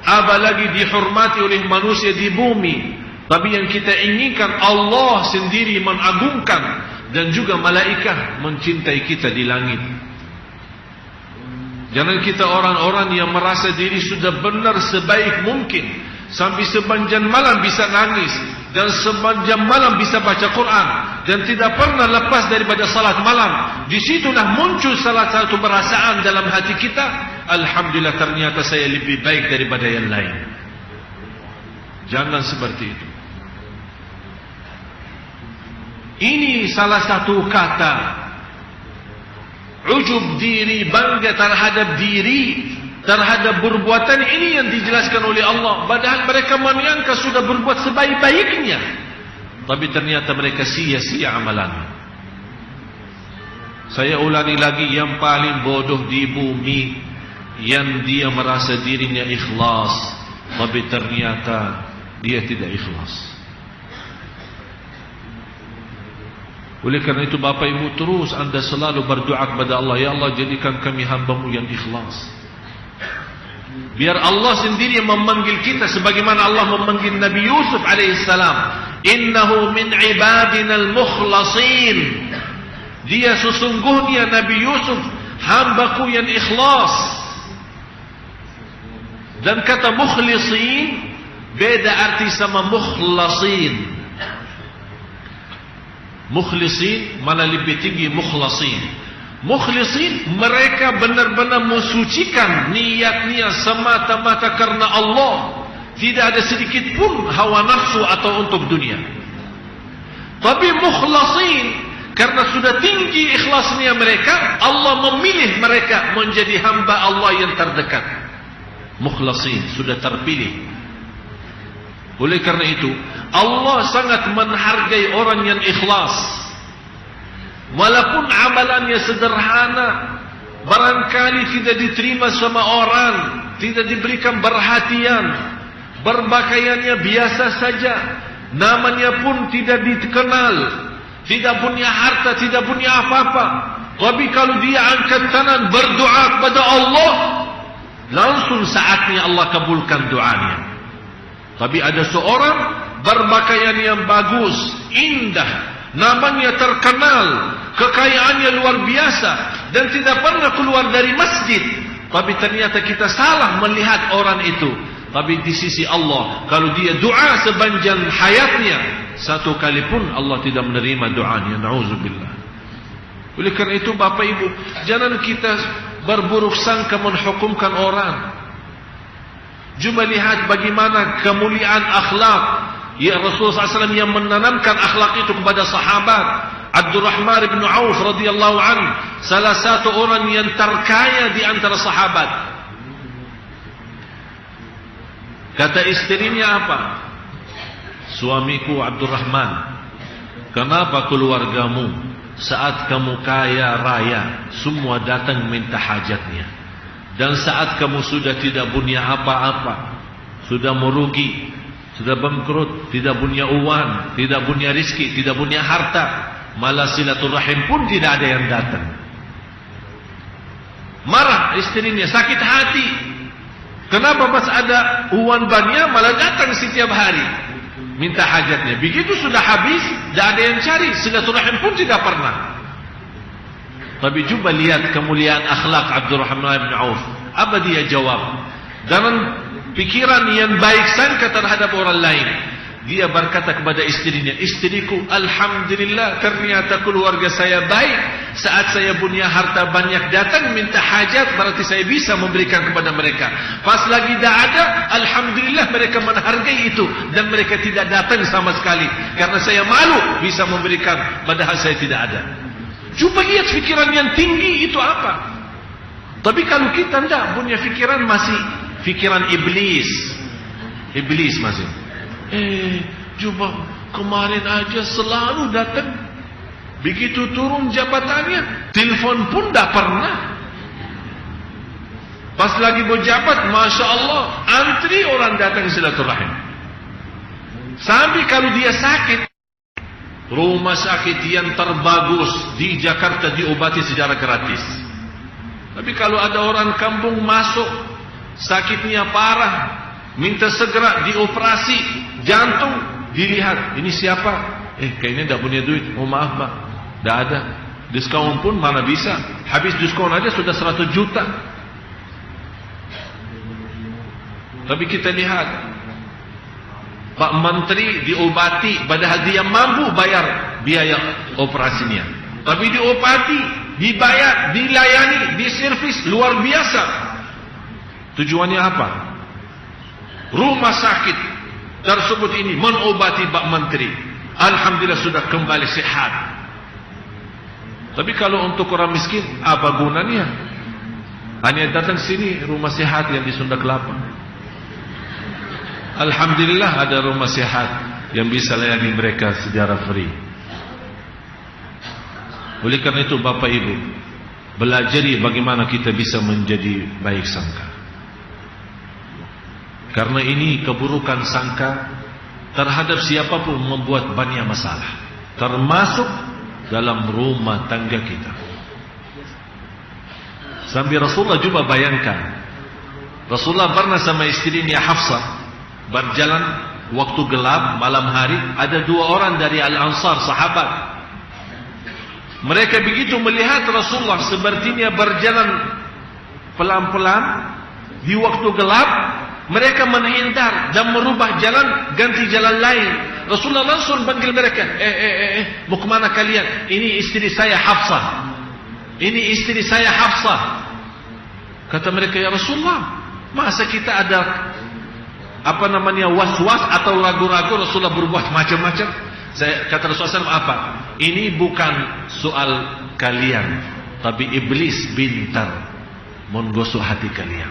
apalagi dihormati oleh manusia di bumi. Tapi yang kita inginkan Allah sendiri mengagungkan, dan juga malaikat mencintai kita di langit. Jangan kita orang-orang yang merasa diri sudah benar sebaik mungkin, sampai sepanjang malam bisa nangis, dan sepanjang malam bisa baca Quran, dan tidak pernah lepas daripada salat malam. Disitulah muncul salah satu perasaan dalam hati kita, alhamdulillah ternyata saya lebih baik daripada yang lain. Jangan seperti itu. Ini salah satu kata ujub diri, bangga terhadap diri, terhadap perbuatan ini yang dijelaskan oleh Allah. Padahal mereka menyangka sudah berbuat sebaik-baiknya, tapi ternyata mereka sia-sia amalannya. Saya ulangi lagi, yang paling bodoh di bumi yang dia merasa dirinya ikhlas, tapi ternyata dia tidak ikhlas. Oleh karena itu Bapak Ibu, terus anda selalu berdoa kepada Allah, ya Allah jadikan kami hamba-Mu yang ikhlas. Biar Allah sendiri yang memanggil kita sebagaimana Allah memanggil Nabi Yusuf alaihissalam, innahu min ibadina al-mukhlasin. Dia sesungguhnya Nabi Yusuf hambaku yang ikhlas. Dan kata mukhlisin beda arti sama mukhlasin. Mukhlisin malah lebih tinggi mukhlasin. Mukhlisin mereka benar-benar mensucikan niat-niat semata-mata karena Allah, tidak ada sedikit pun hawa nafsu atau untuk dunia. Tapi mukhlasin karena sudah tinggi ikhlasnya mereka, Allah memilih mereka menjadi hamba Allah yang terdekat. Mukhlasin sudah terpilih. Oleh karena itu Allah sangat menghargai orang yang ikhlas. Walaupun amalannya sederhana, barangkali tidak diterima sama orang, tidak diberikan perhatian, berpakaiannya biasa saja, namanya pun tidak dikenal, tidak punya harta, tidak punya apa-apa, tapi kalau dia angkat tangan berdoa kepada Allah, langsung saatnya Allah kabulkan doanya. Tapi ada seorang berpakaian yang bagus, indah, namanya terkenal, kekayaannya luar biasa, dan tidak pernah keluar dari masjid, tapi ternyata kita salah melihat orang itu. Tapi di sisi Allah, kalau dia doa sepanjang hayatnya, satu kali pun Allah tidak menerima doanya. Na'udzubillah. Oleh karena itu Bapak Ibu, jangan kita berburuk sangka menghukumkan orang. Cuma lihat bagaimana kemuliaan akhlak ya Rasulullah SAW yang menanamkan akhlak itu kepada sahabat. Abdurrahman bin Auf radhiyallahu anhu, salah satu orang yang terkaya di antara sahabat. Kata istrinya apa? Suamiku Abdurrahman, kenapa keluargamu saat kamu kaya raya semua datang minta hajatnya, dan saat kamu sudah tidak punya apa-apa, sudah merugi, sudah bangkrut, tidak punya uang, tidak punya rizki, tidak punya harta, malah silaturahim pun tidak ada yang datang. Marah istrinya, sakit hati. Kenapa pas ada uang banyak malah datang setiap hari minta hajatnya? Begitu sudah habis, tidak ada yang cari, silaturahim pun tidak pernah. Tapi coba lihat kemuliaan akhlak Abdurrahman bin Auf. Apa dia jawab? Dengan pikiran yang baik sangka terhadap orang lain, dia berkata kepada istrinya, istriku, alhamdulillah ternyata keluarga saya baik. Saat saya punya harta banyak datang minta hajat, berarti saya bisa memberikan kepada mereka. Pas lagi tidak ada, alhamdulillah mereka menghargai itu, dan mereka tidak datang sama sekali karena saya malu bisa memberikan padahal saya tidak ada. Coba lihat pikiran yang tinggi itu apa. Tapi kalau kita tidak punya pikiran, masih pikiran iblis. Iblis masih. Coba kemarin aja selalu datang. Begitu turun jabatannya, telepon pun tidak pernah. Pas lagi berjabat, Masya Allah, antri orang datang silaturahim. Sampai kalau dia sakit, rumah sakit yang terbagus di Jakarta diobati secara gratis. Tapi kalau ada orang kampung masuk, sakitnya parah, minta segera dioperasi jantung, dilihat, ini siapa? Kayaknya tidak punya duit. Oh maaf Pak, tidak ada. Diskon pun mana bisa, habis diskon aja sudah 100 juta. Tapi kita lihat Pak Menteri diobati padahal dia mampu bayar biaya operasinya. Tapi diobati, dibayar, dilayani, diservis luar biasa. Tujuannya apa? Rumah sakit tersebut ini mengobati Pak Menteri. Alhamdulillah sudah kembali sehat. Tapi kalau untuk orang miskin, apa gunanya? Hanya datang sini rumah sehat yang di Sunda Kelapa. Alhamdulillah ada rumah sehat yang bisa layani mereka secara free. Oleh karena itu Bapak Ibu, belajari bagaimana kita bisa menjadi baik sangka. Karena ini keburukan sangka terhadap siapapun membuat banyak masalah, termasuk dalam rumah tangga kita. Sampai Rasulullah juga bayangkan, Rasulullah pernah sama istrinya Hafsah berjalan waktu gelap malam hari. Ada 2 orang dari Al-Ansar, sahabat. Mereka begitu melihat Rasulullah sepertinya berjalan pelan-pelan di waktu gelap, mereka menghindar dan merubah jalan, ganti jalan lain. Rasulullah langsung panggil mereka, mau kemana kalian? Ini istri saya Hafsah. Ini istri saya Hafsah. Kata mereka, ya Rasulullah, masa kita ada was-was atau ragu-ragu Rasulullah berbuat macam-macam? Kata Rasulullah SAW, apa? Ini bukan soal kalian, tapi iblis pintar menggosok hati kalian.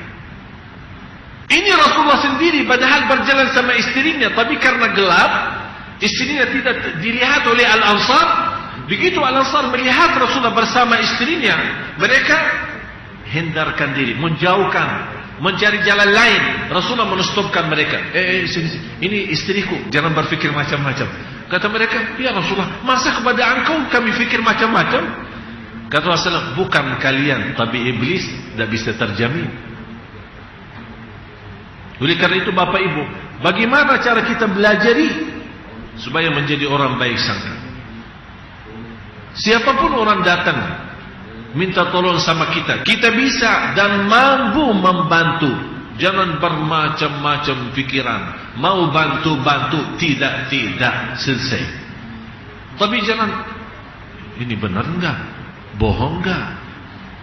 Ini Rasulullah sendiri padahal berjalan sama istrinya, tapi karena gelap istrinya tidak dilihat oleh Al-Ansar. Begitu Al-Ansar melihat Rasulullah bersama istrinya, mereka hindarkan diri, menjauhkan, mencari jalan lain. Rasulullah menstopkan mereka. Sini. Ini istriku, jangan berfikir macam-macam. Kata mereka, ya Rasulullah, masa kepada engkau kami fikir macam-macam? Kata Rasulullah, bukan kalian, tapi iblis tidak bisa terjamin. Oleh karena itu Bapak Ibu, bagaimana cara kita belajari supaya menjadi orang baik sangka? Siapapun orang datang minta tolong sama kita, kita bisa dan mampu membantu. Jangan bermacam-macam pikiran. Mau bantu-bantu, tidak selesai. Tapi jangan, ini benar enggak? Bohong enggak?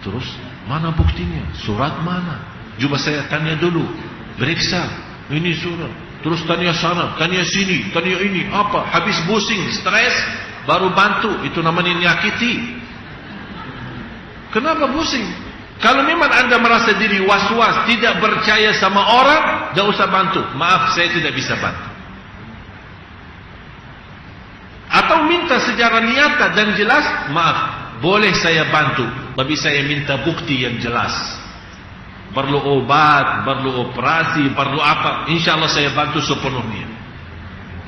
Terus mana buktinya? Surat mana? Coba saya tanya dulu. Periksa, ini surat. Terus tanya sana, tanya sini, tanya ini. Apa? Habis pusing, stres, baru bantu. Itu namanya nyakiti. Kenapa pusing? Kalau memang anda merasa diri was-was, tidak percaya sama orang, tidak usah bantu. Maaf, saya tidak bisa bantu. Atau minta secara nyata dan jelas, maaf, boleh saya bantu, tapi saya minta bukti yang jelas. Perlu obat, perlu operasi, perlu apa, insya Allah saya bantu sepenuhnya.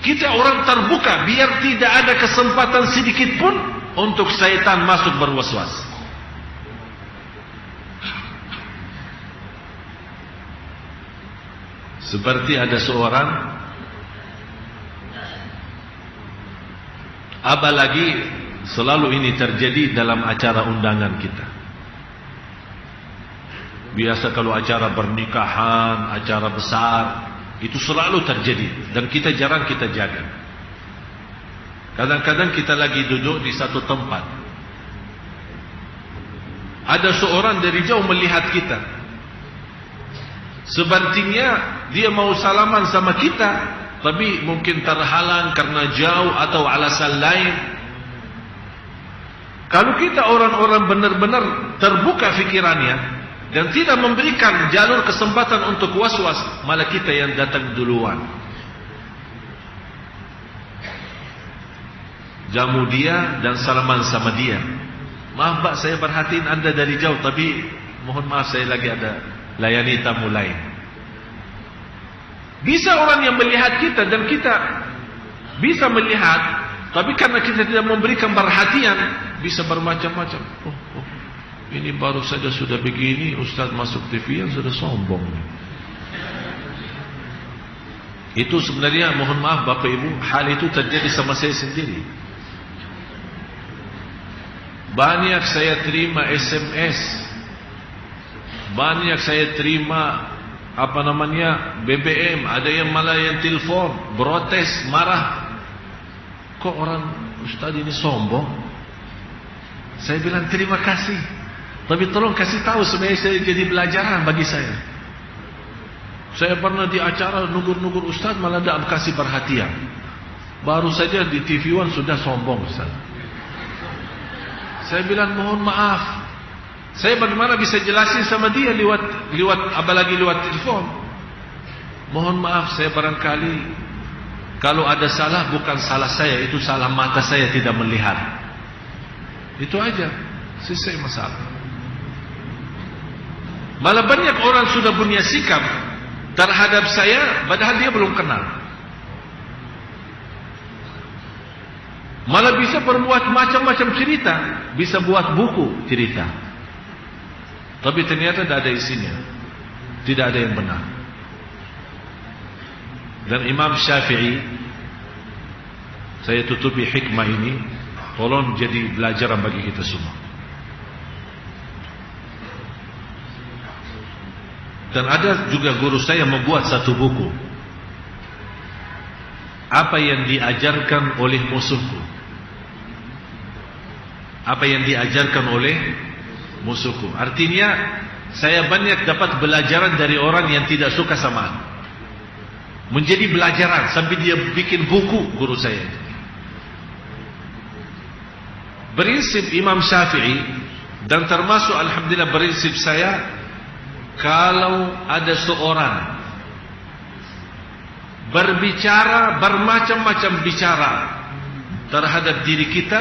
Kita orang terbuka, biar tidak ada kesempatan sedikit pun untuk syaitan masuk berwaswas. Seperti ada seorang, apalagi selalu ini terjadi dalam acara undangan kita. Biasa kalau acara pernikahan, acara besar, itu selalu terjadi dan kita jarang kita jaga. Kadang-kadang kita lagi duduk di satu tempat, ada seorang dari jauh melihat kita, sepertinya dia mau salaman sama kita, tapi mungkin terhalang karena jauh atau alasan lain. Kalau kita orang-orang benar-benar terbuka fikirannya dan tidak memberikan jalur kesempatan untuk was-was, malah kita yang datang duluan. Jamu dia dan salaman sama dia. Maaf Pak, saya perhatiin anda dari jauh, tapi mohon maaf saya lagi ada layani tamu lain. Bisa orang yang melihat kita dan kita bisa melihat, tapi karena kita tidak memberikan perhatian, bisa bermacam-macam. Ini baru saja sudah begini, Ustaz masuk TV yang sudah sombong. Itu sebenarnya, mohon maaf Bapak Ibu, hal itu terjadi sama saya sendiri. Banyak saya terima SMS, banyak saya terima BBM, ada yang malah yang telepon, protes, marah. Kok orang Ustaz ini sombong. Saya bilang terima kasih, tapi tolong kasih tahu sebenarnya saya jadi pelajaran bagi saya. Saya pernah di acara nugur-nugur Ustaz malah tidak kasih perhatian. Baru saja di TV One sudah sombong Ustaz. Saya bilang mohon maaf. Saya bagaimana bisa jelasin sama dia lewat apalagi lewat telepon. Mohon maaf, saya barangkali kalau ada salah bukan salah saya, itu salah mata saya tidak melihat. Itu aja, selesai masalah. Malah banyak orang sudah punya sikap terhadap saya padahal dia belum kenal. Malah bisa berbuat macam-macam cerita, bisa buat buku cerita. Tapi ternyata tidak ada isinya, tidak ada yang benar. Dan Imam Syafi'i, saya tutupi hikmah ini, tolong jadi pelajaran bagi kita semua. Dan ada juga guru saya membuat satu buku, apa yang diajarkan oleh musuhku. Apa yang diajarkan oleh musuhku. Artinya saya banyak dapat pelajaran dari orang yang tidak suka sama aku. Menjadi pelajaran sampai dia bikin buku guru saya. Prinsip Imam Syafi'i dan termasuk alhamdulillah prinsip saya, kalau ada seorang berbicara bermacam-macam bicara terhadap diri kita,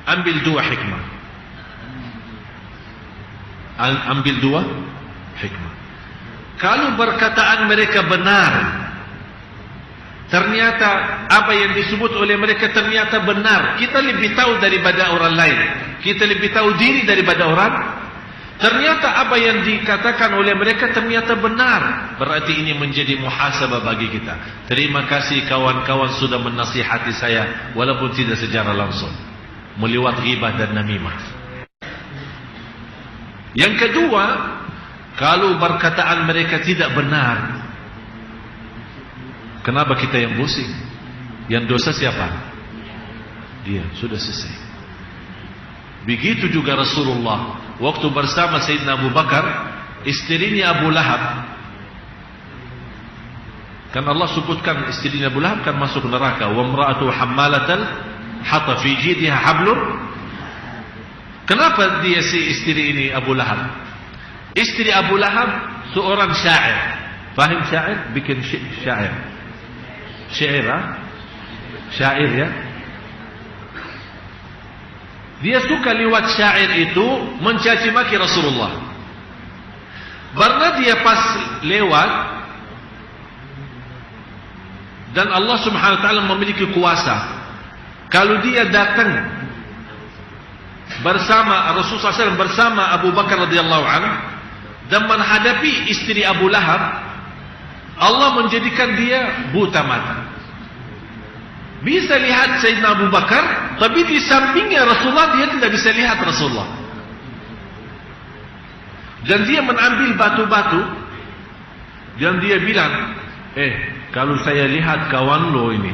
ambil dua hikmah. Ambil dua hikmah. Kalau perkataan mereka benar, ternyata apa yang disebut oleh mereka ternyata benar, kita lebih tahu daripada orang lain, kita lebih tahu diri daripada orang. Ternyata apa yang dikatakan oleh mereka ternyata benar, berarti ini menjadi muhasabah bagi kita. Terima kasih kawan-kawan sudah menasihati saya walaupun tidak secara langsung, melewat ghibah dan namimah. Yang kedua, kalau perkataan mereka tidak benar, kenapa kita yang pusing? Yang dosa siapa? Dia, sudah selesai. Begitu juga Rasulullah waktu bersama Sayyidina Abu Bakar, istrinya Abu Lahab. Kan Allah sebutkan istrinya Abu Lahab kan masuk neraka. Wa imra'atu hammalatal hatta fi jidha hablum. Kenapa dia si istri ini Abu Lahab? Istri Abu Lahab seorang syair. Faham syair? Bikin syair. Syair, syair ya. Dia suka lewat syair itu mencaci maki Rasulullah. Karena dia pas lewat, dan Allah Subhanahu wa taala memiliki kuasa. Kalau dia datang bersama Rasulullah SAW bersama Abu Bakar radhiyallahu anhu dan menghadapi istri Abu Lahab, Allah menjadikan dia buta mata. Bisa lihat Sayyidina Abu Bakar, tapi di sampingnya Rasulullah dia tidak bisa lihat Rasulullah. Dan dia mengambil batu-batu dan dia bilang, kalau saya lihat kawan lo ini,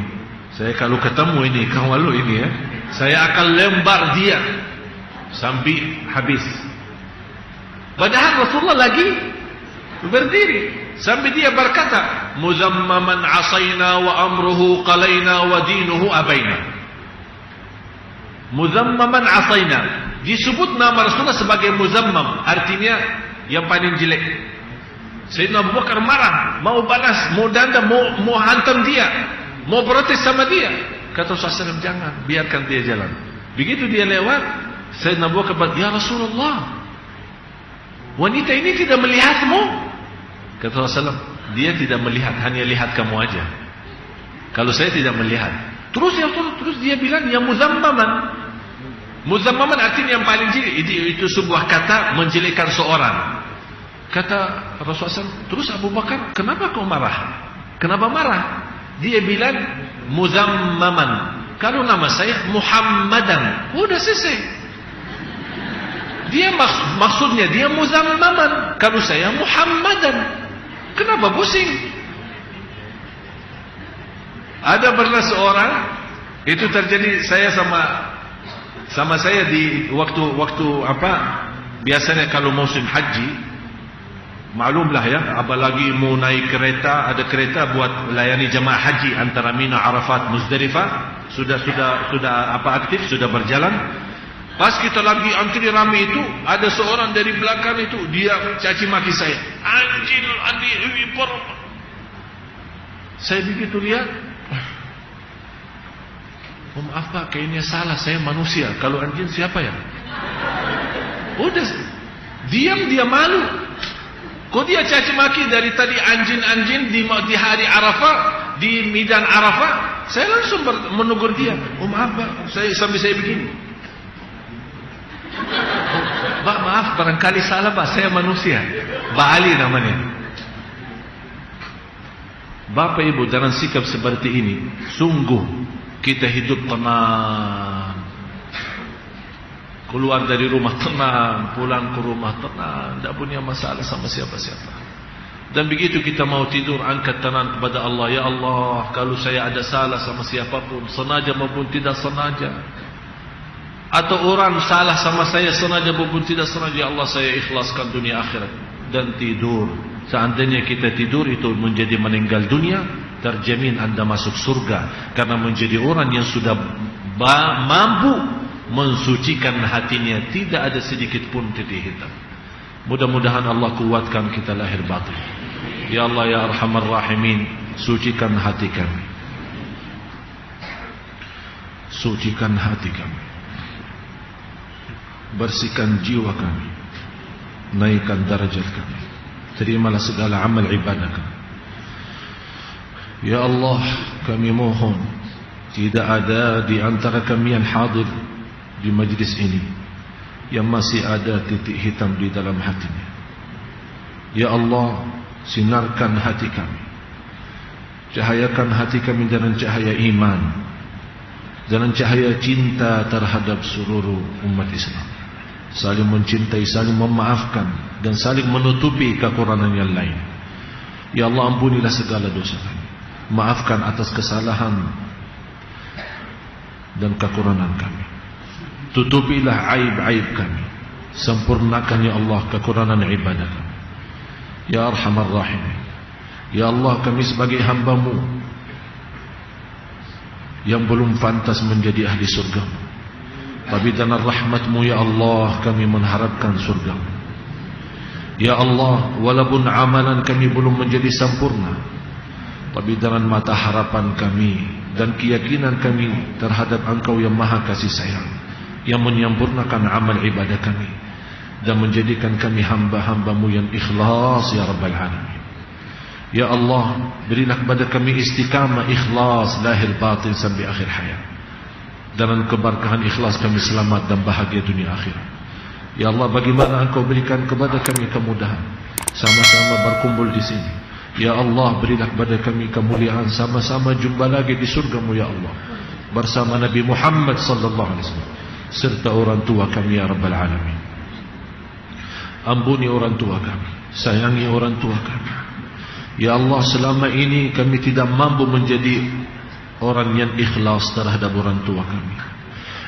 saya kalau ketemu ini kawan lo ini ya, saya akan lembar dia sampai habis. Padahal Rasulullah lagi berdiri. Sampai dia berkata, muzammaman asayna wa amruhu qalaina wa dinuhu abaina. Muzammaman asayna, disebut nama Rasulullah sebagai muzammam, artinya yang paling jelek. Sayyidina Abu Bakar marah, mau balas, mau danda, mau hantam dia, mau protes sama dia. Kata Rasulullah SAW, jangan, biarkan dia jalan. Begitu dia lewat, Sayyidina Abu Bakar, ya Rasulullah, wanita ini tidak melihatmu. Kata Rasulullah, dia tidak melihat, hanya lihat kamu aja. Kalau saya tidak melihat. Terus dia bilang, ya muzammaman. Muzammaman artinya yang paling jelek. Itu sebuah kata menjelekkan seorang. Kata Rasulullah SAW, terus Abu Bakar, kenapa kau marah? Kenapa marah? Dia bilang, muzammaman. Kalau nama saya Muhammadan, udah selesai. Dia maksudnya dia muzammaman. Kalau saya Muhammadan. Kenapa pusing? Ada pernah seorang Itu terjadi saya sama saya di waktu apa, biasanya kalau musim haji, maklumlah ya, apalagi mau naik kereta, ada kereta buat melayani jemaah haji antara Mina, Arafat, Muzdalifah, sudah apa aktif, sudah berjalan. Pas kita lagi antri ramai itu, ada seorang dari belakang itu, dia caci maki saya. Anjing, wipor. Saya begitu lihat, oh maaf Pak, kayaknya salah, saya manusia. Kalau anjing siapa ya? Udah, diam, dia malu. Kok dia caci maki dari tadi anjing-anjing di hari Arafah, di Medan Arafah? Saya langsung menegur dia. Oh maaf Pak, sambil saya begini. Pak maaf, barangkali salah Pak, saya manusia. Pak Ali namanya. Bapak Ibu, dengan sikap seperti ini, sungguh kita hidup tenang. Keluar dari rumah tenang, pulang ke rumah tenang, tidak punya masalah sama siapa-siapa. Dan begitu kita mau tidur, angkat tangan kepada Allah. Ya Allah, kalau saya ada salah sama siapapun, sengaja maupun tidak sengaja, atau orang salah sama saya sengaja maupun tidak sengaja, ya Allah, saya ikhlaskan dunia akhirat dan tidur. Seandainya kita tidur itu menjadi meninggal dunia, terjamin Anda masuk surga, karena menjadi orang yang sudah mampu mensucikan hatinya, tidak ada sedikit pun titik hitam. Mudah-mudahan Allah kuatkan kita lahir batin. Ya Allah ya Arhamar Rahimin, sucikan hati kami, sucikan hati kami, bersihkan jiwa kami, naikkan darajat kami, terimalah segala amal ibadah kami. Ya Allah, kami mohon, tidak ada di antara kami yang hadir di majlis ini yang masih ada titik hitam di dalam hatinya. Ya Allah, sinarkan hati kami, cahayakan hati kami dengan cahaya iman, dengan cahaya cinta terhadap seluruh umat Islam, saling mencintai, saling memaafkan, dan saling menutupi kekurangan yang lain. Ya Allah, ampunilah segala dosa kami, maafkan atas kesalahan dan kekurangan kami, tutupilah aib-aib kami, sempurnakan ya Allah kekurangan ibadah kami. Ya Arhamar Rahimin, ya Allah, kami sebagai hamba-Mu yang belum pantas menjadi ahli surga, tapi dengan rahmat-Mu ya Allah kami mengharapkan surga. Ya Allah, walaupun amalan kami belum menjadi sempurna, tapi dengan mata harapan kami dan keyakinan kami terhadap Engkau yang maha kasih sayang, yang menyempurnakan amal ibadah kami dan menjadikan kami hamba-hamba-Mu yang ikhlas ya Rabbal Alamin. Ya Allah, berilah kepada kami istiqamah ikhlas lahir batin sampai akhir hayat. Dengan keberkahan ikhlas kami selamat dan bahagia dunia akhirat. Ya Allah, bagaimana Engkau berikan kepada kami kemudahan sama-sama berkumpul di sini. Ya Allah, berilah kepada kami kemuliaan sama-sama jumpa lagi di surga-Mu ya Allah, bersama Nabi Muhammad sallallahu alaihi wasallam serta orang tua kami ya Rabbal Alamin. Ampuni orang tua kami, sayangi orang tua kami. Ya Allah, selama ini kami tidak mampu menjadi orang yang ikhlas terhadap orang tua kami.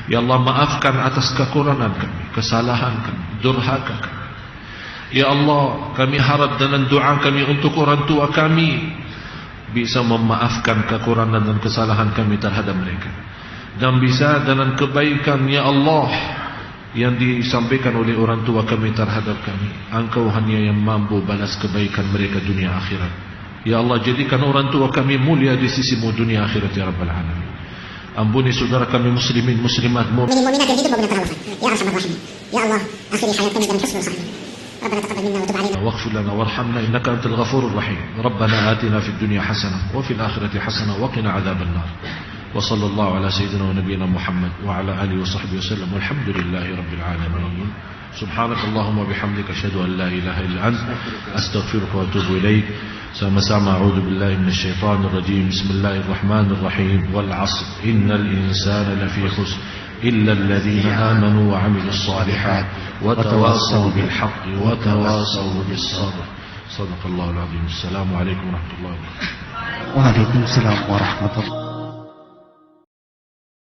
Ya Allah, maafkan atas kekurangan kami, kesalahan kami, durhaka kami. Ya Allah, kami harap dengan doa kami untuk orang tua kami bisa memaafkan kekurangan dan kesalahan kami terhadap mereka, dan bisa dengan kebaikan ya Allah yang disampaikan oleh orang tua kami terhadap kami, Engkau hanya yang mampu balas kebaikan mereka dunia akhirat. Ya Allah, jadikan orang tua kami mulia di sisi-Mu dunia akhirat ya Rabbal Alamin. Ampuni saudara kami muslimin muslimat mu'minat yang hidup benar-benar Allah. Ya Arhamar Rahimin, ya Allah, akhiri hayat kami dengan husnul khatimah. ربنا تقبل منا وتب علينا واغفر لنا وارحمنا إنك أنت الغفور الرحيم. ربنا آتنا في الدنيا حسنة وفي الآخرة حسنة وقنا عذاب النار. وصلى الله على سيدنا ونبينا محمد وعلى آله وصحبه وسلم والحمد لله رب العالمين. سبحانك اللهم وبحمدك أشهد أن لا إله إلا أنت أستغفرك وأتوب إليك. sama-sama أعوذ بالله من الشيطان الرجيم. بسم الله الرحمن الرحيم. والعصر إن الإنسان لفي خسر إلا الذين آمنوا وعملوا الصالحات وتواصوا بالحق وتواصوا بالصبر. صدق الله العظيم. السلام عليكم ورحمة الله وبركاته. Waalaikumsalam warahmatullahi wabarakatuh.